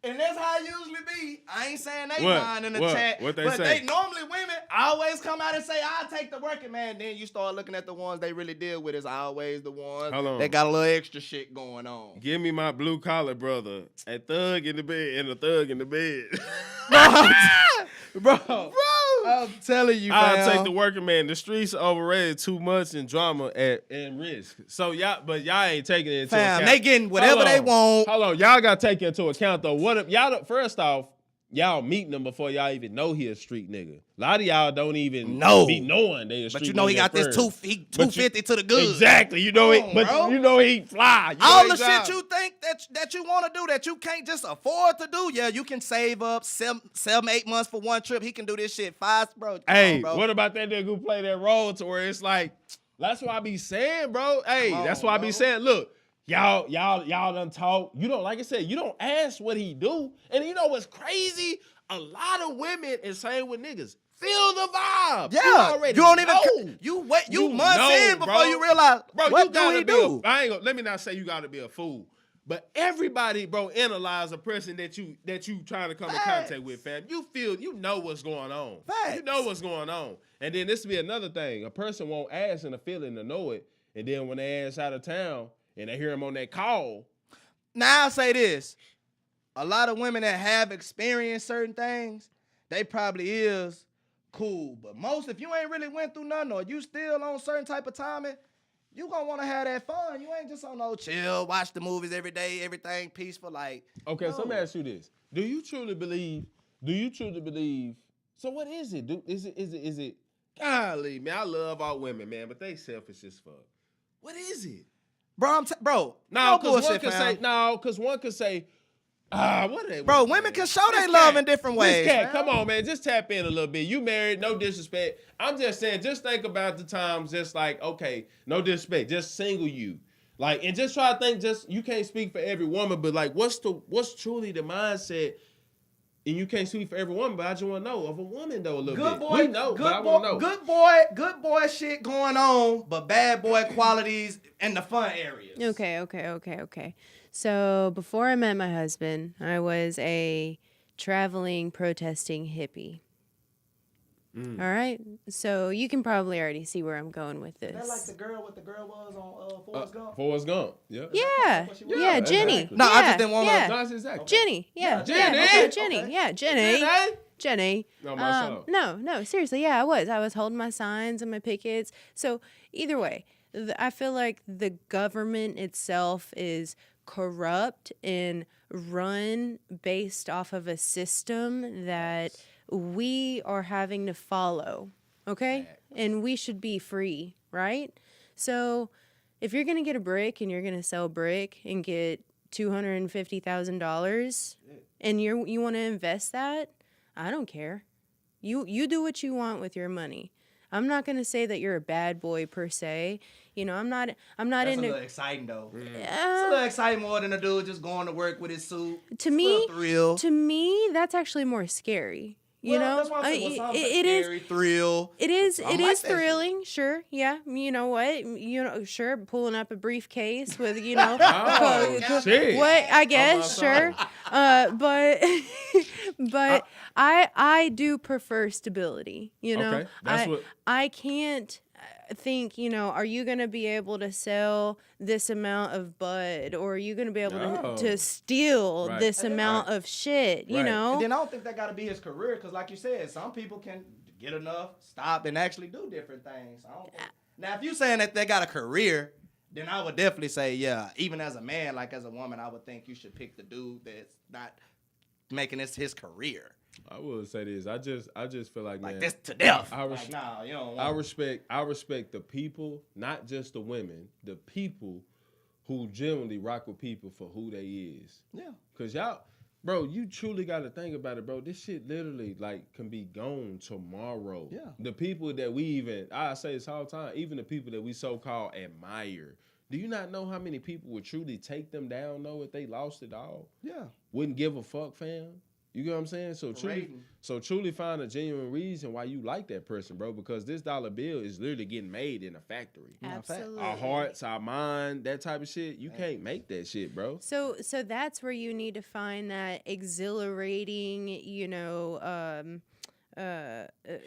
And that's how it usually be. I ain't saying they What? lying in the What? chat. What they but say? they normally women always come out and say, I'll take the working man. Then you start looking at the ones they really deal with is always the ones Hold on. that got a little extra shit going on. Give me my blue collar brother, a thug in the bed, and a thug in the bed. Bro, I'm telling you, I'll fam. take the working man. The streets are overrated too much in drama and risk. So y'all ain't taking it into Fam, account. they getting whatever Hold they on. want. Hold on, y'all gotta take into account though. What if y'all first off, y'all meeting him before y'all even know he a street nigga. A lot of y'all don't even be knowing they a street nigga. But you know he got this at first. 250 to the good. Exactly. You know Come on, but bro. you know he fly. You know All he the fly. shit you think that you want to do that you can't just afford to do, yeah, you can save up 7-8 months for one trip. He can do this shit 5, bro. Come Hey, on, bro. what about that nigga who play that role to where it's like, that's what I be saying, bro. Hey, Come on, that's what I be bro. saying. Look, y'all done talk. You don't, like I said, you don't ask what he do. And you know what's crazy? A lot of women, and same with niggas, feel the vibe. Yeah, you already don't even know. you months know, in before bro. you realize Bro, what you do gotta he be do. let me not say you gotta be a fool. But everybody, bro, analyze a person that you trying to come in Facts. contact with, fam. You know what's going on. Facts. You know what's going on. And then this will be another thing. A person won't ask in a feeling to know it. And then when they ass out of town and they hear him on that call, Now I'll say this. A lot of women that have experienced certain things, they probably is cool. But most, if you ain't really went through nothing or you still on certain type of timing, you gonna want to have that fun. You ain't just on no chill, watch the movies every day, everything peaceful. Like, okay, so let me no. ask you this. Do you truly believe, so what is it? Is it, golly, man, I love all women, man, but they selfish as fuck. What is it? Bro, No, no because one bullshit, could fam. say, what are they? Bro, women can show they love in different ways. Miss Cat, fam. come on, man. Just tap in a little bit. You married, no disrespect. I'm just saying, just think about the times, just like, okay, no disrespect, just single you. Like, and just try to think, you can't speak for every woman, but like, what's truly the mindset? And you can't speak for every woman, but I just want to know of a woman though a little Good bit. boy, We know, but I want to know. good boy shit going on, but bad boy qualities in the fun areas. Okay. So before I met my husband, I was a traveling, protesting hippie. All right. So you can probably already see where I'm going with this. That like the girl, what the girl was on Forrest Gump? Forrest Gump. Yeah. Yeah. what she was? Yeah, Jenny. exactly. No, yeah, I just didn't want to. yeah. No, that's exactly. Jenny. Yeah. Jenny? Yeah, okay, Jenny. Okay. Yeah, Jenny. Jenny? Jenny. No, myself. No, seriously. Yeah, I was holding my signs and my pickets. So either way, I feel like the government itself is corrupt and run based off of a system that we are having to follow. Okay? And we should be free, right? So if you're going to get a brick and you're going to sell brick and get $250,000 and you want to invest that, I don't care. You do what you want with your money. I'm not going to say that you're a bad boy per se. You know, I'm not That's a into little exciting though. It's a uh, little exciting more than a dude just going to work with his suit. to It's a me little thrill. to me, that's actually more scary. You know, that's why I'm saying, well, some it is scary, thrill. It is. I It like is that shit. thrilling. Sure. Yeah. You know what? Sure. Pulling up a briefcase with Oh, shit. what I guess. my Sure. But but I do prefer stability. You know. Okay, that's what- I can't think. You know, are you going to be able to sell this amount of bud, or are you going to be able No. to steal Right. this amount of shit? You Right. know. And then I don't think that got to be his career, because like you said, some people can get enough, stop, and actually do different things. I don't think. Now, if you're saying that they got a career, then I would definitely say, yeah, even as a man, like as a woman, I would think you should pick the dude that's not making this his career. I will say this. I just feel like, Like man, this to death. I res- Like, nah, you don't I want respect the people, not just the women, the people who generally rock with people for who they is. Yeah. Cause y'all, bro, you truly gotta think about it, bro. This shit literally like can be gone tomorrow. Yeah. The people that we I say this all the time, even the people that we so-called admire. Do you not know how many people would truly take them down though if they lost it all? Yeah. Wouldn't give a fuck, fam. You get what I'm saying? Parading. So truly find a genuine reason why you like that person, bro. Because this dollar bill is literally getting made in a factory. Absolutely. Our hearts, our mind, that type of shit. You can't make that shit, bro. So that's where you need to find that exhilarating, you know,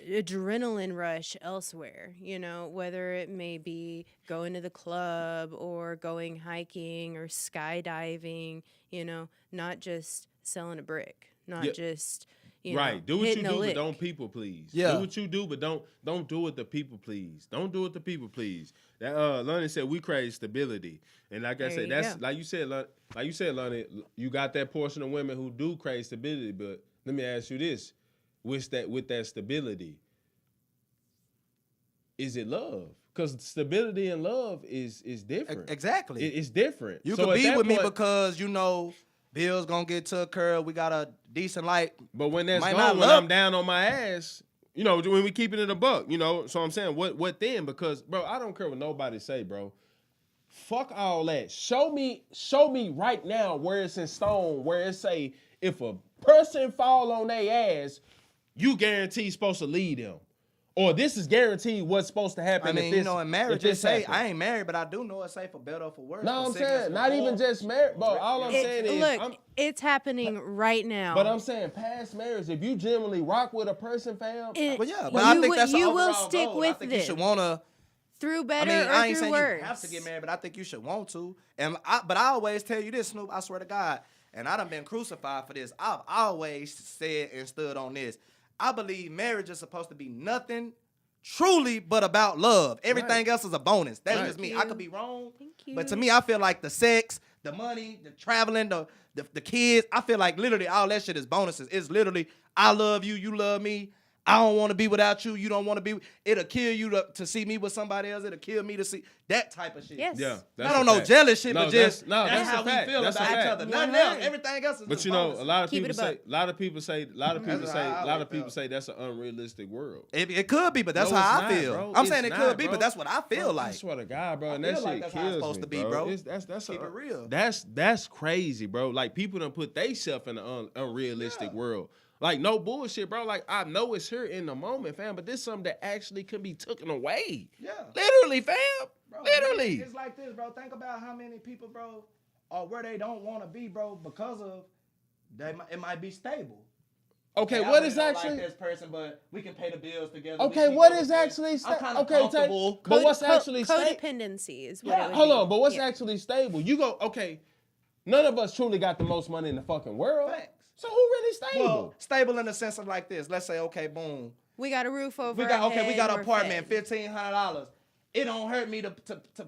adrenaline rush elsewhere. You know, whether it may be going to the club or going hiking or skydiving. You know, not just selling a brick, not Yeah. just you know, Right. Do what you hitting a do, but lick. don't people please. Yeah. Do what you do, but don't do it to people please. Don't do it to people please. That Lonnie said we crave stability. And like I There said, you that's go. like you said, Lonnie, you got that portion of women who do crave stability, but let me ask you this. With that stability, is it love? Because stability and love is different. Exactly. It's different. You So could at be that with me point- because you know bills gonna get took care of. We got a decent light. But when that's Might not gone, when love- I'm down on my ass, you know, when we keeping it a buck, you know. So I'm saying, what then? Because, bro, I don't care what nobody say, bro. Fuck all that. Show me right now where it's in stone, where it say if a person fall on their ass, you guarantee supposed to lead them, or this is guaranteed what's supposed to happen. I mean, if this, you know, in marriage, if this they say happen. I ain't married, but I do know it's safe for better or for worse. No, for I'm sickness, saying for not even war. just marriage, bro. All I'm saying is, Look, it's happening right now. but I'm saying past marriage. If you generally rock with a person, fam, It- But yeah, you but I think will- that's the you will overall stick goal. I with think this you should wanna. through I better mean, or I ain't through saying worse. you have to get married, but I think you should want to. But I always tell you this, Snoop. I swear to God, and I done been crucified for this. I've always said and stood on this. I believe marriage is supposed to be nothing truly but about love. Everything else is a bonus. That's Right. just me. Thank I you. could be wrong. Thank But to you. me, I feel like the sex, the money, the traveling, the kids, I feel like literally all that shit is bonuses. It's literally, I love you, you love me. I don't want to be without you. You don't want to be. It'll kill you to see me with somebody else. It'll kill me to see that type of shit. Yes. yeah, I that's don't a know fact. jealous shit, No, but just that's that's a how fact. we feel That's a about each fact. other. Nothing else. 100. Everything else is But just you know, bonuses. a lot of Keep people it a say, buck. a lot of people That's how I always feel. say that's an unrealistic world. It could be, but that's No, how it's I not, feel. bro. I'm It's saying it not, could be, bro. but that's what I feel Bro, like. I swear to God, bro, and I that feel like shit that's how kills it's supposed me, to be, bro. That's Keep it real. That's crazy, bro. Like people done put theyself in an unrealistic world. Like no bullshit, bro. Like I know it's here in the moment, fam, but this something that actually can be taken away. Yeah. Literally, fam. Bro, Literally. It's like this, bro. Think about how many people, bro, are where they don't want to be, bro, because of it might be stable. Okay, Hey, I what really is don't actually? like this person, but we can pay the bills together. Okay, we what keep is everything. actually I'm sta- kinda okay, Tay, comfortable. but what's actually codependency is what it would Hold be. on, but what's Yeah. actually stable? You go, okay, none of us truly got the most money in the fucking world. Facts. So who really stable? Well, stable in the sense of like this. Let's say, okay, boom. We got a roof over We got our okay. We head, got an we're apartment, fed. $1,500. It don't hurt me to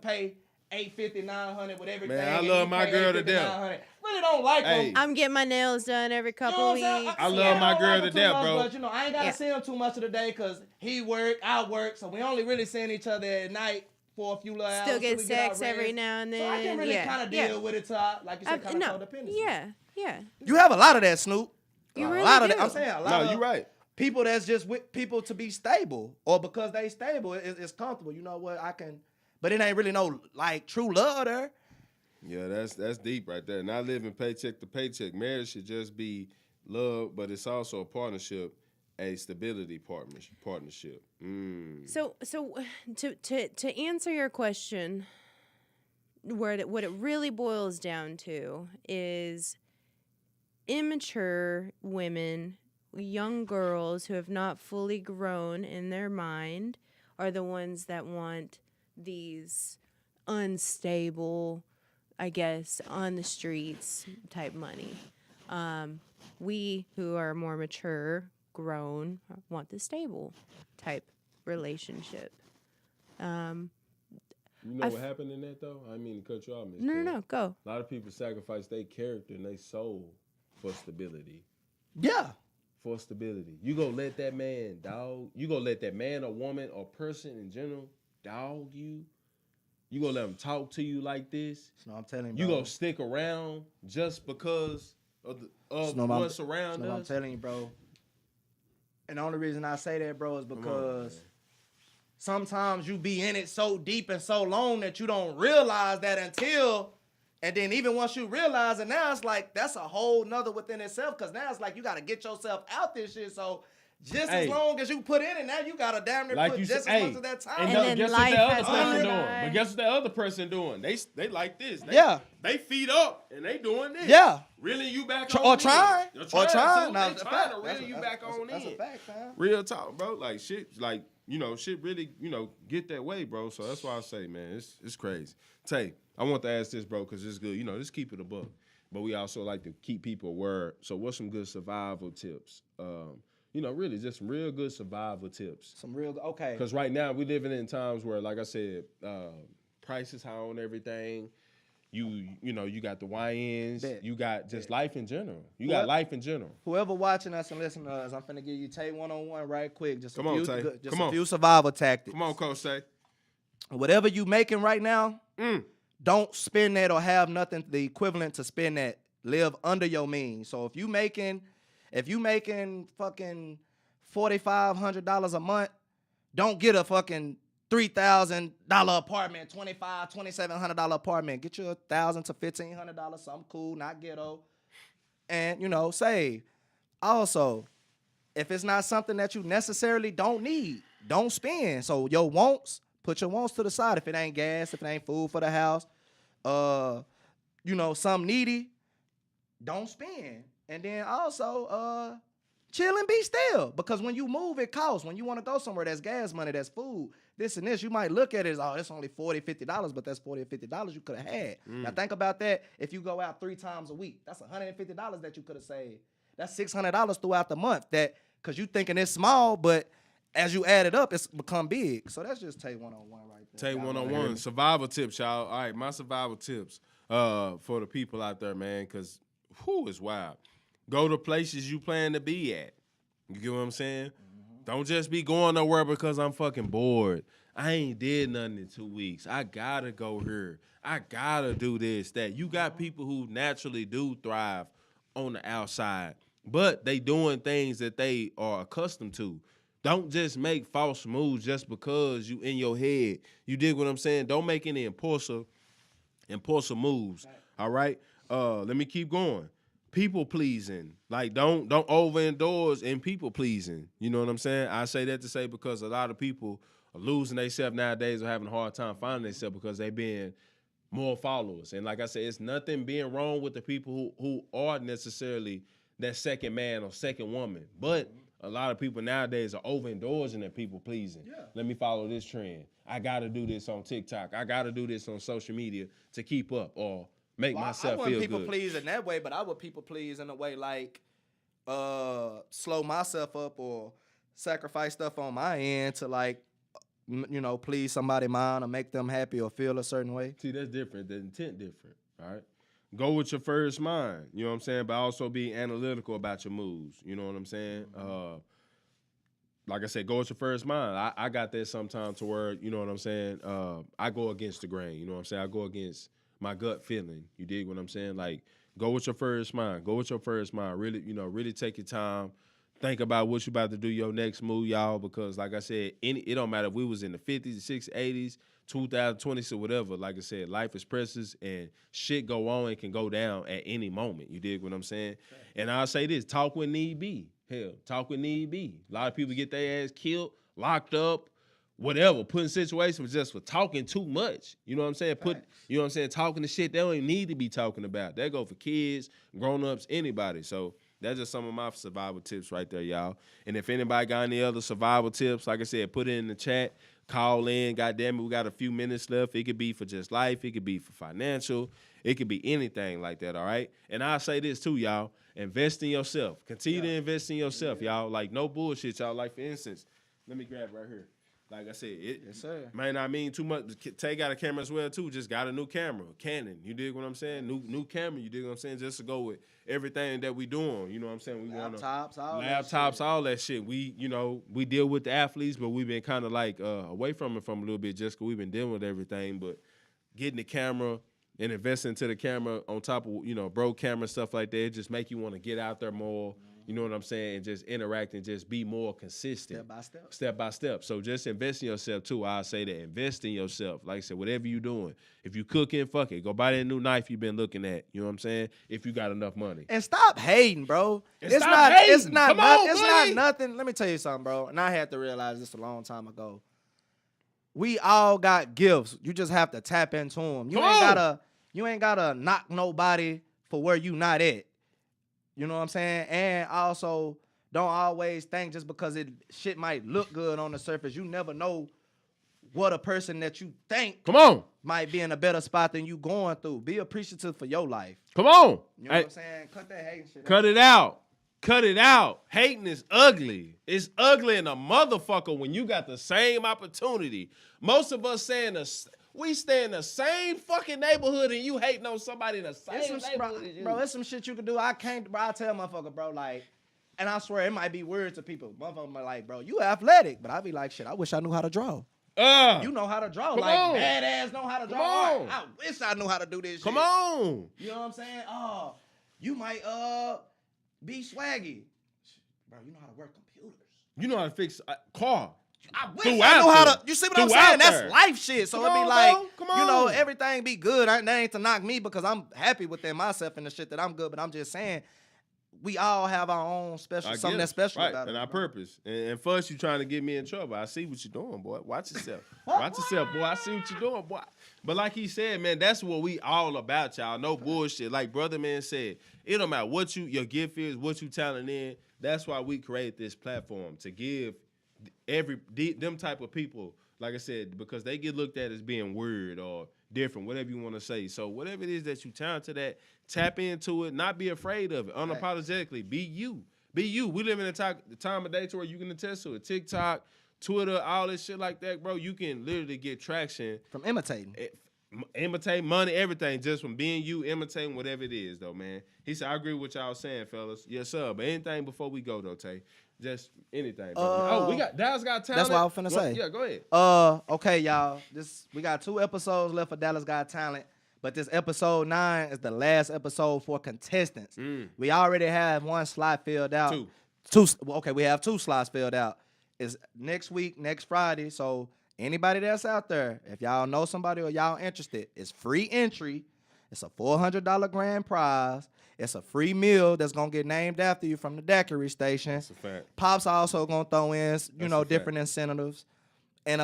pay $850, $900 with everything. Man, I and love you my pay girl to $850, death. $900. Really don't like Hey. them. I'm getting my nails done every couple weeks. I love my girl to death, bro. But I ain't gotta Yeah. see him too much of the day because he work, I work, so we only really seeing each other at night for a few little hours. Still till get we our sex every rest. now and So I can then. really Yeah, kind of yeah. deal with it, to like you said, kind No, of codependency. yeah. You have a lot of that, Snoop. You a really lot of do. that. I'm saying a lot No, of you're right. people that's just with people to be stable or because they stable it's comfortable. You know what? I can, but it ain't really no like true love there. Yeah, that's deep right there. Not living paycheck to paycheck. Marriage should just be love, but it's also a partnership, a stability partnership. So to answer your question, what it really boils down to is immature women, young girls who have not fully grown in their mind are the ones that want these unstable, I guess, on the streets type money. We who are more mature, grown, want the stable type relationship. You know what happened in that though? I didn't mean to cut you off, Miss No, Kim. no, go. A lot of people sacrifice their character and their soul for stability. Yeah. For stability. You gonna let that man dog? You gonna let that man or woman or person in general dog you? You gonna let them talk to you like this? No, I'm telling You bro. gonna stick around just because of Snow, what's around I'm us? telling you, bro. And the only reason I say that, bro, is because man. sometimes you be in it so deep and so long that you don't realize that until, and then even once you realize it, now it's like that's a whole nother within itself. Because now it's like you got to get yourself out this shit. So just Hey. as long as you put in it, now you got to damn near Like put you just said, as hey, much of that time. and then guess what life that other has person gone doing? by. But guess what that other person doing? They like this. Yeah. They feet up and they doing this. Yeah. Reeling you back Or on trying. in. Or trying. So Now, they that's a trying fact. to reel you back on That's in. a fact, man. Real talk, bro. Like shit, like, shit really, get that way, bro. So that's why I say, man, it's crazy. Tay, I want to ask this, bro, because it's good. Just keep it a buck. But we also like to keep people aware. So what's some good survival tips? Really just some real good survival tips. Some real, okay. Because right now we living in times where, like I said, prices high on everything. You got the YNs. Bet. You got just life in general. You Well, got life in general. Whoever watching us and listening to us, I'm finna give you Tay 101 right quick. Just Come a on, few, Tay. good- just Come a on. few survival tactics. Come on, Coach Tay. Whatever you making right now, Mm. don't spend that or have nothing the equivalent to spend that. Live under your means. So if you making fucking $4,500 a month, don't get a fucking $3,000 apartment, $2,700 apartment. Get you $1,000 to $1,500, something cool, not ghetto, and save. Also, if it's not something that you necessarily don't need, don't spend. So your wants, put your wants to the side. If it ain't gas, if it ain't food for the house, some needy, don't spend. And then also, chill and be still. Because when you move, it costs. When you want to go somewhere, that's gas money, that's food, this and this. You might look at it as, it's only $40, $50, but that's $40 or $50 you could have had. Now think about that. If you go out 3 times a week, that's $150 that you could have saved. That's $600 throughout the month. That because you thinking it's small, but as you add it up, it's become big. So that's just Tay 101 right there. Tay Y'all wanna hear 101 me? survival tips, y'all. All right, my survival tips for the people out there, man, because it's wild. Go to places you plan to be at. You get what I'm saying? Mm-hmm. Don't just be going nowhere because I'm fucking bored. I ain't did nothing in 2 weeks. I gotta go here. I gotta do this, that. You got people who naturally do thrive on the outside, but they doing things that they are accustomed to. Don't just make false moves just because you in your head. You dig what I'm saying? Don't make any impulsive moves. All right? Let me keep going. People pleasing. Like don't overindulge in people pleasing. You know what I'm saying? I say that to say because a lot of people are losing themselves nowadays or having a hard time finding themselves because they being more followers. And like I said, it's nothing being wrong with the people who are necessarily that second man or second woman. But a lot of people nowadays are overindulging in people pleasing. Yeah. Let me follow this trend. I got to do this on TikTok. I got to do this on social media to keep up or make Well, I myself wouldn't feel people good. please in that way, but I would people please in a way like slow myself up or sacrifice stuff on my end to like, please somebody mind or make them happy or feel a certain way. See, that's different. The intent different, all right? Go with your first mind, you know what I'm saying? But also be analytical about your moves, you know what I'm saying? Like I said, go with your first mind. I got that sometimes to where, you know what I'm saying? I go against the grain, you know what I'm saying? I go against my gut feeling. You dig what I'm saying? Like, go with your first mind. Go with your first mind. Really, really take your time. Think about what you about to do your next move, y'all, because like I said, it don't matter if we was in the 50s, 60s, 80s, 2020s or whatever. Like I said, life is precious and shit go on and can go down at any moment. You dig what I'm saying? And I'll say this, talk when need be. Hell, talk when need be. A lot of people get their ass killed, locked up, whatever, put in situations just for talking too much. You know what I'm saying? Talking the shit they don't even need to be talking about. That go for kids, grown-ups, anybody. So that's just some of my survival tips right there, y'all. And if anybody got any other survival tips, like I said, put it in the chat. Call in. Goddamn it, we got a few minutes left. It could be for just life. It could be for financial. It could be anything like that, all right? And I'll say this too, y'all. Invest in yourself. Continue to invest in yourself, y'all. Like, no bullshit, y'all. Like, for instance, let me grab right here. Like I said, it Yes, sir. may not mean too much. Tay got a camera as well, too. Just got a new camera, Canon. You dig what I'm saying? New camera, you dig what I'm saying? Just to go with everything that we doing. You know what I'm saying? We Laptops, all all that shit. We, we deal with the athletes, but we've been kind of like away from it from a little bit just because we've been dealing with everything. But getting the camera and investing into the camera on top of, bro camera, stuff like that, it just make you want to get out there more. You know what I'm saying? And just interact and just be more consistent. Step by step. So just invest in yourself too. I'll say that. Invest in yourself. Like I said, whatever you doing. If you cooking, fuck it. Go buy that new knife you've been looking at. You know what I'm saying? If you got enough money. And stop hating, bro. And It's stop not hating. it's not Come not, on, it's buddy. not nothing. Let me tell you something, bro. And I had to realize this a long time ago. We all got gifts. You just have to tap into them. You ain't gotta knock nobody for where you not at. You know what I'm saying? And also, don't always think just because shit might look good on the surface. You never know what a person that you think Come on. might be in a better spot than you going through. Be appreciative for your life. Come on. You know what I'm saying? Cut that hating shit out. Cut it out. Cut it out. Hating is ugly. It's ugly in a motherfucker when you got the same opportunity. Most of us we stay in the same fucking neighborhood and you hating on somebody in the same neighborhood as you. Bro, there's some shit you can do. I tell motherfucker, bro, like, and I swear it might be weird to people. Motherfucker might like, bro, you athletic. But I be like, shit, I wish I knew how to draw. You know how to draw. Come like, on. badass know how to draw. Come on. I wish I knew how to do this Come shit. on. You know what I'm saying? Oh, you might be swaggy. Bro, you know how to work computers. You know how to fix a car. I wish Through I knew out how there. to. You see what I'm Through out saying? there. That's life shit. So Come it be on, like, bro. Come you know, on. everything be good. That ain't to knock me because I'm happy within myself and the shit that I'm good. But I'm just saying, we all have our own special, something that's special right. about And us. our bro. purpose. And first, you trying to get me in trouble. I see what you're doing, boy. Watch yourself. Watch yourself, boy. I see what you're doing, boy. But like he said, man, that's what we all about, y'all. No bullshit. Like Brother Man said, it don't matter what your gift is, what you talent in. That's why we create this platform to give them type of people, like I said, because they get looked at as being weird or different, whatever you want to say. So whatever it is that you talented at, tap into it. Not be afraid of it. Unapologetically, be you. Be you. We live in a time of day to where you can attest to it. TikTok, Twitter, all this shit like that, bro. You can literally get traction. From imitating. Imitate money, everything, just from being you, imitating whatever it is, though, man. He said, I agree with what y'all saying, fellas. Yes, sir. But anything before we go, though, Tay. Just anything. We got Dallas Got Talent. That's what I was finna say. Yeah, go ahead. Okay, y'all. We got 2 episodes left for Dallas Got Talent, but this episode 9 is the last episode for contestants. We already have 1 slot filled out. 2. Okay, we have 2 slots filled out. It's next week, next Friday. So anybody that's out there, if y'all know somebody or y'all interested, it's free entry. It's a $400 grand prize. It's a free meal that's gonna get named after you from the daiquiri station. That's a fact. Pop's also gonna throw in, a different incentives. And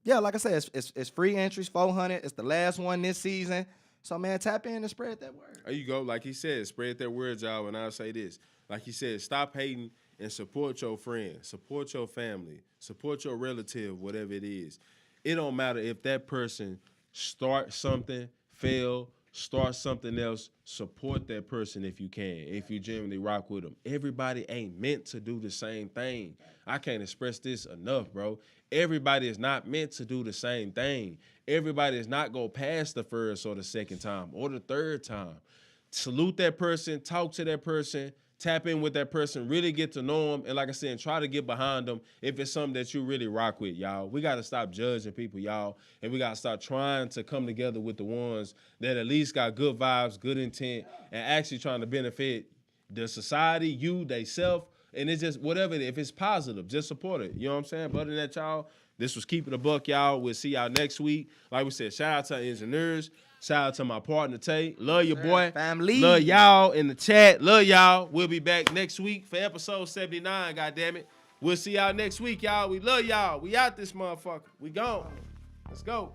yeah, like I said, it's free entries, $400. It's the last one this season. So man, tap in and spread that word. There you go. Like he said, spread that word, y'all. And I'll say this. Like he said, stop hating and support your friends, support your family, support your relative, whatever it is. It don't matter if that person start something, fail, start something else, support that person if you can, if you genuinely rock with them. Everybody ain't meant to do the same thing. I can't express this enough, bro. Everybody is not meant to do the same thing. Everybody is not go past the first or the second time or the third time. Salute that person, talk to that person, tap in with that person, really get to know them, and like I said, try to get behind them if it's something that you really rock with, y'all. We got to stop judging people, y'all, and we got to start trying to come together with the ones that at least got good vibes, good intent, and actually trying to benefit the society, you, they self, and it's just whatever it is. If it's positive, just support it. You know what I'm saying? But other than that, y'all, this was Keeping the Buck, y'all. We'll see y'all next week. Like we said, shout out to our engineers. Shout out to my partner, Tay. Love your boy. Family. Love y'all in the chat. Love y'all. We'll be back next week for episode 79, goddammit. We'll see y'all next week, y'all. We love y'all. We out this motherfucker. We gone. Let's go.